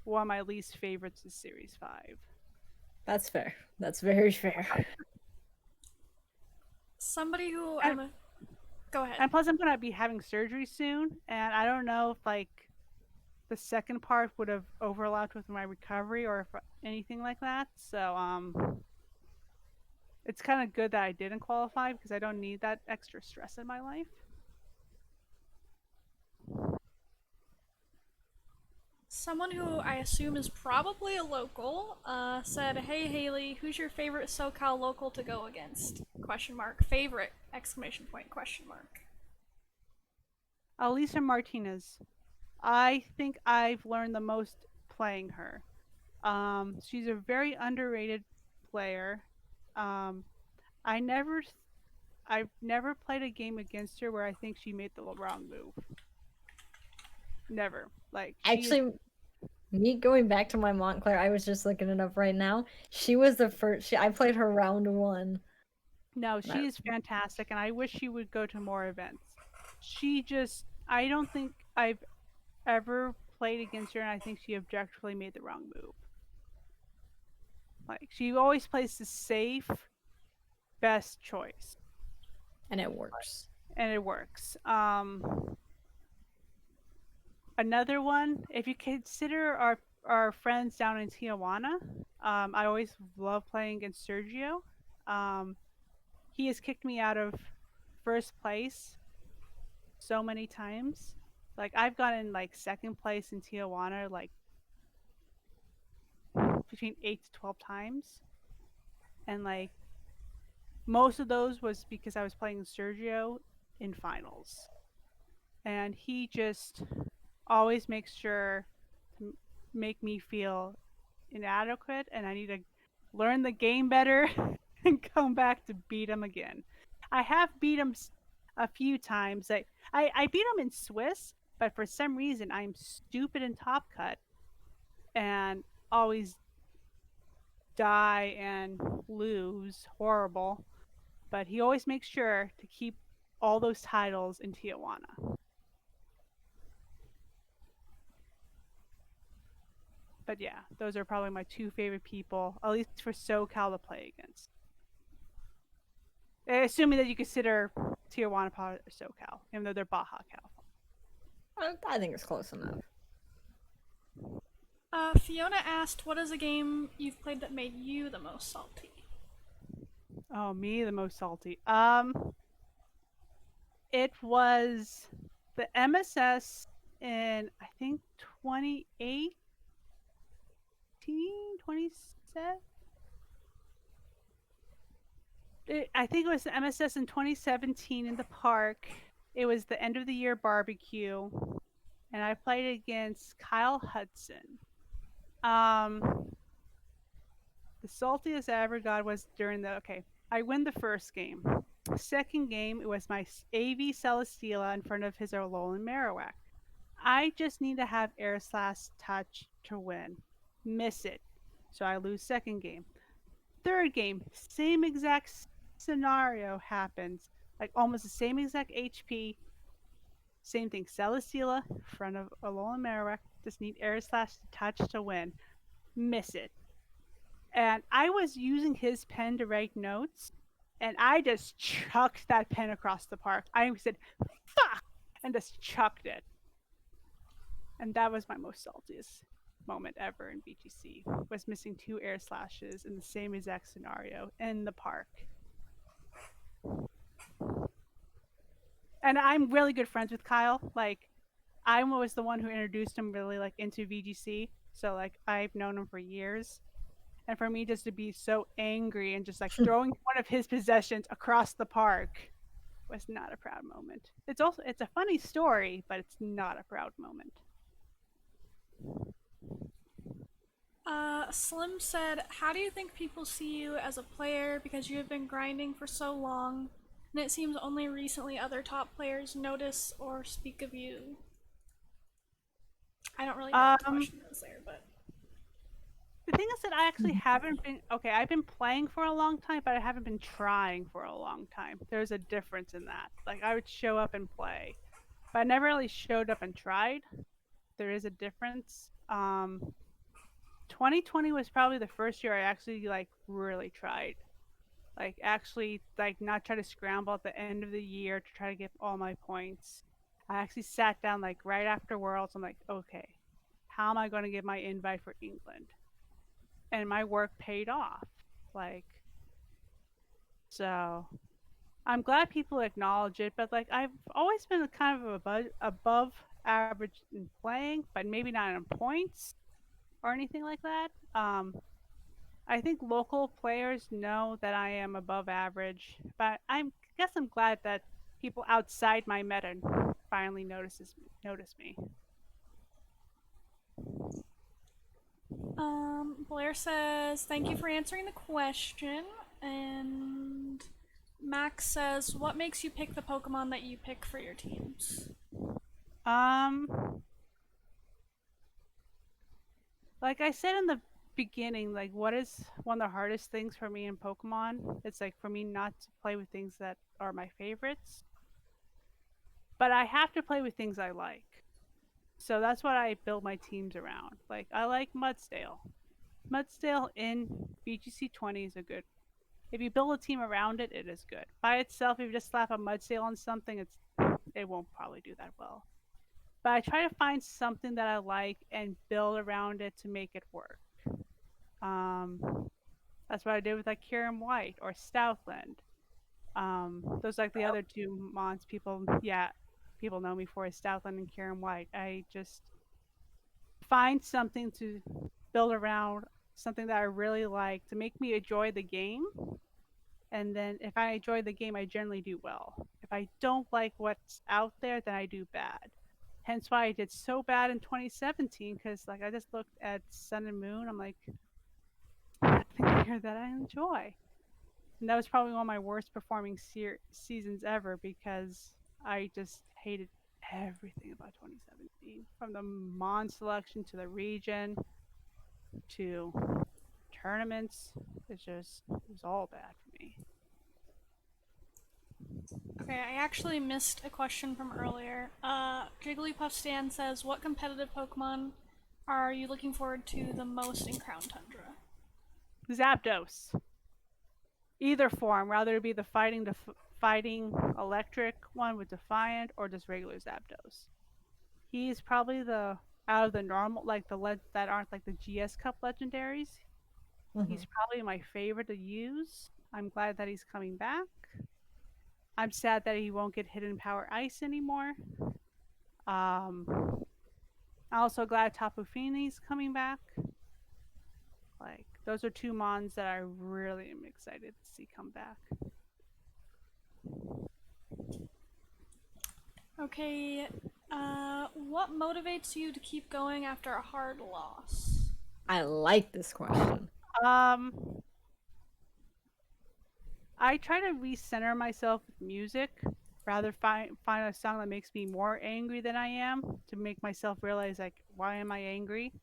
One of my least favorites is Series 5. That's fair. That's very fair. Somebody who And, go ahead. and plus, I'm gonna be having surgery soon, and I don't know if like the second part would have overlapped with my recovery or if anything like that. So it's kind of good that I didn't qualify because I don't need that extra stress in my life. Someone who I assume is probably a local said, "Hey Hayley, who's your favorite SoCal local to go against?" Question mark. Favorite exclamation point question mark. Alisa Martinez. I think I've learned the most playing her. She's a very underrated player. Um, I never, I've never played a game against her where I think she made the wrong move. Never. Like Actually, me going back to my Montclair, I was just looking it up right now. She was the first. I played her round 1. no, she is fantastic, and I wish she would go to more events. She just, I don't think I've ever played against her, and I think she objectively made the wrong move. Like she always plays the safe, best choice, And it works. and it works. Another one, if you consider our friends down in Tijuana, I always love playing against Sergio. He has kicked me out of first place so many times. Like I've gotten like second place in Tijuana like between 8 to 12 times, and like most of those was because I was playing Sergio in finals, and he just always makes sure to make me feel inadequate, and I need to learn the game better and come back to beat him again. I have beat him a few times. I beat him in Swiss, but for some reason I'm stupid in Top Cut and always die and lose. Horrible. But he always makes sure to keep all those titles in Tijuana. But yeah, those are probably my two favorite people, at least for SoCal to play against. Assuming that you consider Tijuana part of SoCal, even though they're Baja Cal. I think it's close enough. Fiona asked, "What is a game you've played that made you the most salty?" Oh, me the most salty. It was the MSS in I think 2018, 27. I think it was the MSS in 2017 in the park. It was the end of the year barbecue, and I played against Kyle Hudson. The saltiest I ever got was during the I win the first game. Second game, it was my AV Celesteela in front of his Alolan Marowak. I just need to have Air Slash touch to win. Miss it. So I lose second game. Third game, same exact scenario happens. Like almost the same exact HP. Same thing. Celesteela, in front of Alolan Marowak. Just need Air Slash touch to win. Miss it. And I was using his pen to write notes, and I just chucked that pen across the park. I said, fuck! And just chucked it. And that was my most saltiest moment ever in BGC, was missing 2 air slashes in the same exact scenario in the park. And I'm really good friends with Kyle. Like, I was the one who introduced him really like into VGC. So like I've known him for years. And for me just to be so angry and just like throwing one of his possessions across the park was not a proud moment. It's a funny story, but it's not a proud moment. Slim said, "How do you think people see you as a player because you have been grinding for so long, and it seems only recently other top players notice or speak of you?" I don't really know what the question is there, but The thing is that I actually haven't been okay. I've been playing for a long time, but I haven't been trying for a long time. There's a difference in that. Like I would show up and play, but I never really showed up and tried. There is a difference. 2020 was probably the first year I actually like really tried. Like actually like not try to scramble at the end of the year to try to get all my points. I actually sat down like right after Worlds. I'm like, okay, how am I going to get my invite for England? And my work paid off. Like, so I'm glad people acknowledge it, but like I've always been kind of above average in playing, but maybe not in points or anything like that. I think local players know that I am above average, but guess I'm glad that people outside my meta finally notice me. Blair says, "Thank you for answering the question." And Max says, "What makes you pick the Pokemon that you pick for your teams?" Um, like I said in the beginning, like what is one of the hardest things for me in Pokemon? It's like for me not to play with things that are my favorites, but I have to play with things I like. So that's what I build my teams around. Like I like Mudsdale. Mudsdale in BGC 20 is a good. If you build a team around it, it is good. By itself, if you just slap a Mudsdale on something, it won't probably do that well. But I try to find something that I like and build around it to make it work. That's what I did with like Kyurem White or Stoutland. Those like the other two mons people know me for is Stoutland and Kyurem White. I just find something to build around, something that I really like to make me enjoy the game. And then if I enjoy the game, I generally do well. If I don't like what's out there, then I do bad. Hence why I did so bad in 2017, because like I just looked at Sun and Moon, I'm like, nothing here that I enjoy. And that was probably one of my worst performing seasons ever because I just hated everything about 2017, from the mon selection to the region to tournaments. It was all bad for me. Okay, I actually missed a question from earlier. Jigglypuff Stan says, "What competitive Pokemon are you looking forward to the most in Crown Tundra?" Zapdos. Either form, rather it be the fighting electric one with Defiant or just regular Zapdos. He's probably the out of the normal, like that aren't like the GS Cup legendaries. He's probably my favorite to use. I'm glad that he's coming back. I'm sad that he won't get Hidden Power Ice anymore. I'm also glad Tapu Fini's coming back. Like those are two mons that I really am excited to see come back. Okay, what motivates you to keep going after a hard loss? I like this question. I try to recenter myself with music, rather find a song that makes me more angry than I am, to make myself realize like why am I angry,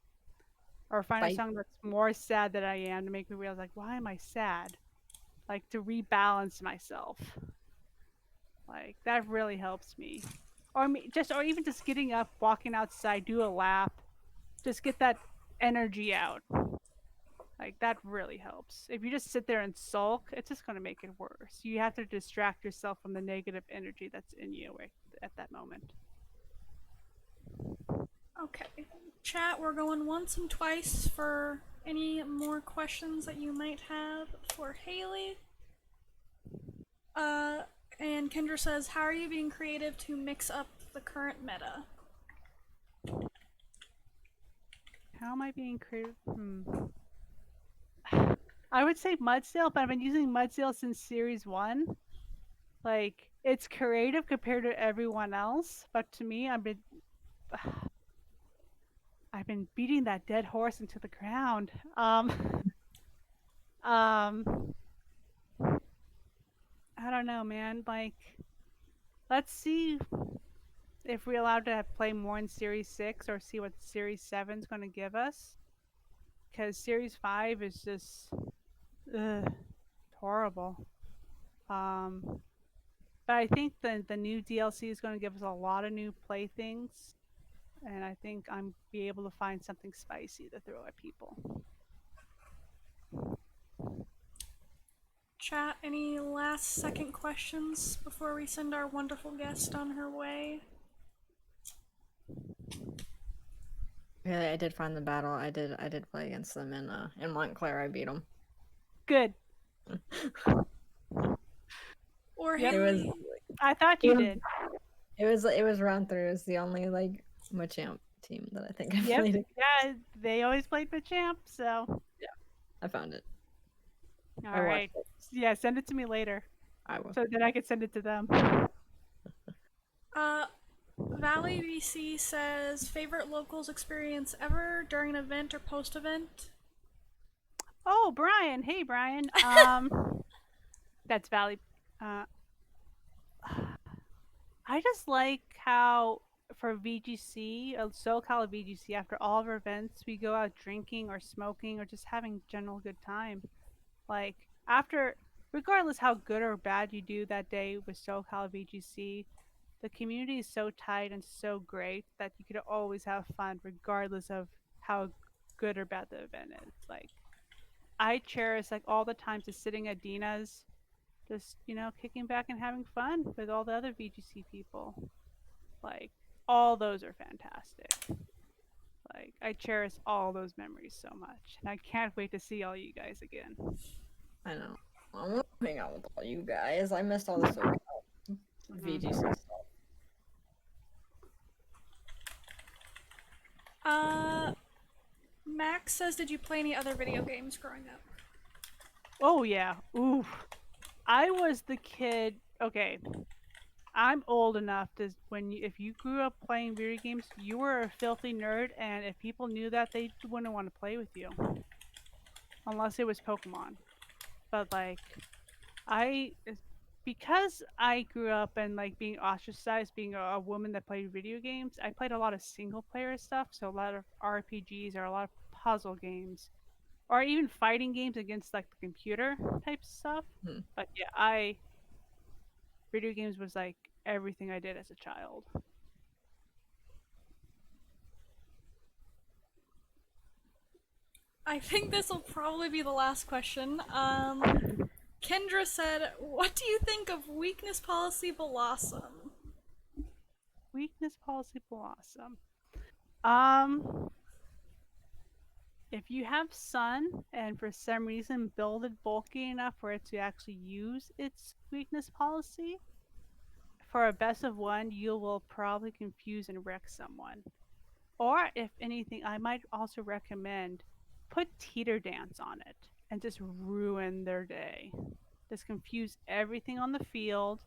or find a song that's more sad than I am to make me realize like why am I sad, like to rebalance myself. Like that really helps me. Or even just getting up, walking outside, do a lap, just get that energy out. Like that really helps. If you just sit there and sulk, it's just going to make it worse. You have to distract yourself from the negative energy that's in you at that moment. Okay. Chat, we're going once and twice for any more questions that you might have for Hayley. Uh, and Kendra says, how are you being creative to mix up the current meta? How am I being creative? I would say Mudsail, but I've been using Mudsail since Series 1. Like, it's creative compared to everyone else, but to me, I've been beating that dead horse into the ground. Um, I don't know, man. Like, let's see if we're allowed to play more in Series 6 or see what Series 7 is going to give us. Because Series 5 is just horrible. Um, but I think the new DLC is going to give us a lot of new playthings. And I think I'm be able to find something spicy to throw at people. Chat, any last second questions before we send our wonderful guest on her way? Really, I did find the battle. I did play against them in Montclair. I beat them. Good. Or Yep. It was Haley? I thought you did. it was round 3. It was the only like Machamp team that I think I Yep. played. Yeah, they always played Machamp, so. Yeah, I found it. All right. Yeah, send it to me later. I will. So that I could send it to them. Valley VC says, favorite locals experience ever during an event or post event? Oh, Brian. Hey, Brian. That's Valley. Uh, I just like how for VGC, SoCal VGC, after all of our events, we go out drinking or smoking or just having general good time. Like after, regardless how good or bad you do that day with SoCal VGC, the community is so tight and so great that you could always have fun regardless of how good or bad the event is. Like I cherish like all the times just sitting at Dina's, just kicking back and having fun with all the other VGC people. Like all those are fantastic. Like I cherish all those memories so much, and I can't wait to see all you guys again. I know. I want to hang out with all you guys. I missed all the SoCal VGC stuff. Max says, did you play any other video games growing up? Oh yeah, oof. I was the kid. Okay, I'm old enough to if you grew up playing video games, you were a filthy nerd, and if people knew that, they wouldn't want to play with you, unless it was Pokemon. But like, I because I grew up and like being ostracized, being a woman that played video games, I played a lot of single player stuff, so a lot of RPGs or a lot of puzzle games, or even fighting games against like the computer type stuff. But yeah, video games was like everything I did as a child. I think this will probably be the last question. Kendra said, what do you think of weakness policy Blossom? Weakness policy blossom. Um, if you have sun and for some reason build it bulky enough for it to actually use its weakness policy, for a best of 1, you will probably confuse and wreck someone. Or if anything, I might also recommend put teeter dance on it and just ruin their day. Just confuse everything on the field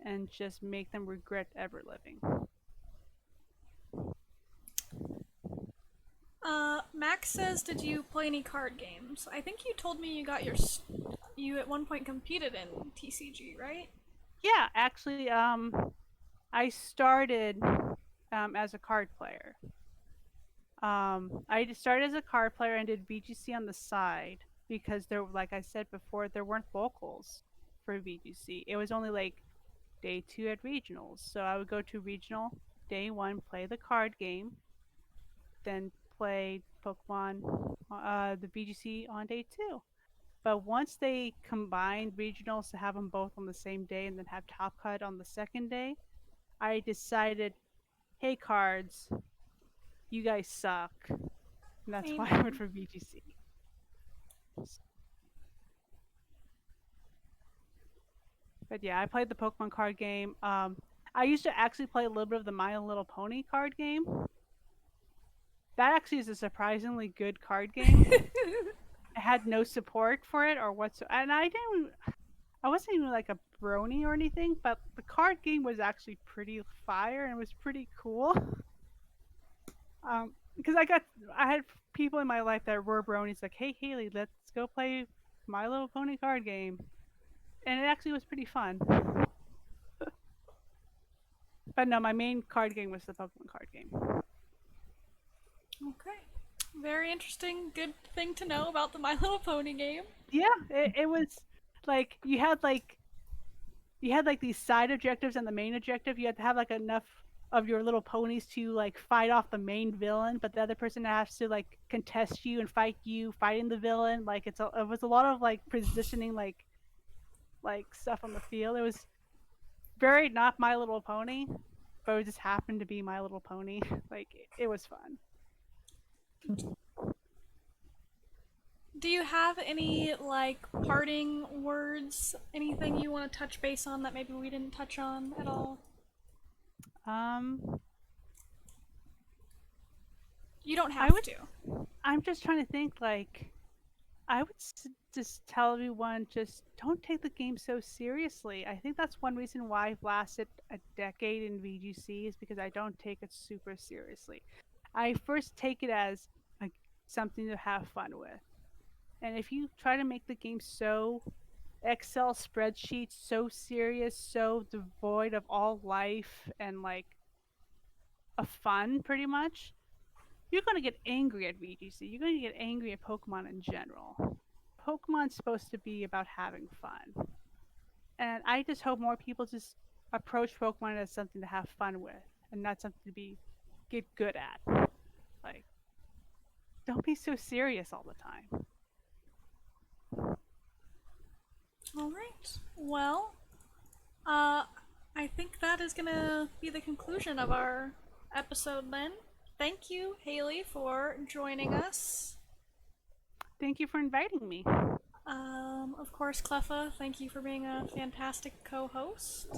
and just make them regret ever living. Max says, did you play any card games? I think you told me you got you at one point competed in TCG, right? Yeah, actually, I started as a card player. I started as a card player and did VGC on the side because there, like I said before, there weren't locals for VGC. It was only like day 2 at regionals. So I would go to regional day 1, play the card game, then play Pokemon, the VGC on day 2. But once they combined regionals to have them both on the same day and then have Top Cut on the second day, I decided, hey cards, you guys suck. And that's why I Amen. went for VGC. But yeah, I played the Pokemon card game. I used to actually play a little bit of the My Little Pony card game. That actually is a surprisingly good card game. I had no support for it or whatsoever, and I wasn't even like a brony or anything, but the card game was actually pretty fire and it was pretty cool. Because I had people in my life that were bronies, like, hey Haley, let's go play My Little Pony card game, and it actually was pretty fun. But no, my main card game was the Pokemon card game. Okay. Very interesting. Good thing to know about the My Little Pony game. Yeah, it was like you had like these side objectives and the main objective. You had to have like enough of your little ponies to like fight off the main villain, but the other person has to like contest you and fight you fighting the villain. Like it was a lot of like positioning like stuff on the field. It was very not My Little Pony, but it just happened to be My Little Pony. Like it was fun. Do you have any like parting words? Anything you want to touch base on that maybe we didn't touch on at all? Um, You don't I have would. to. I'm just trying to think. Like, I would just tell everyone just don't take the game so seriously. I think that's one reason why I've lasted a decade in VGC is because I don't take it super seriously. I first take it as like something to have fun with. And if you try to make the game so Excel spreadsheets, so serious, so devoid of all life and like a fun pretty much, you're going to get angry at VGC. You're going to get angry at Pokemon in general. Pokemon's supposed to be about having fun. And I just hope more people just approach Pokemon as something to have fun with and not something to get good at. Like, don't be so serious all the time. All right. Well, I think that is gonna be the conclusion of our episode then. Thank you, Haley, for joining us. Thank you for inviting me. Of course, Cleffa, thank you for being a fantastic co-host.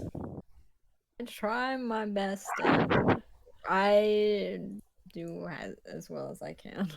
I try my best, and I do as well as I can.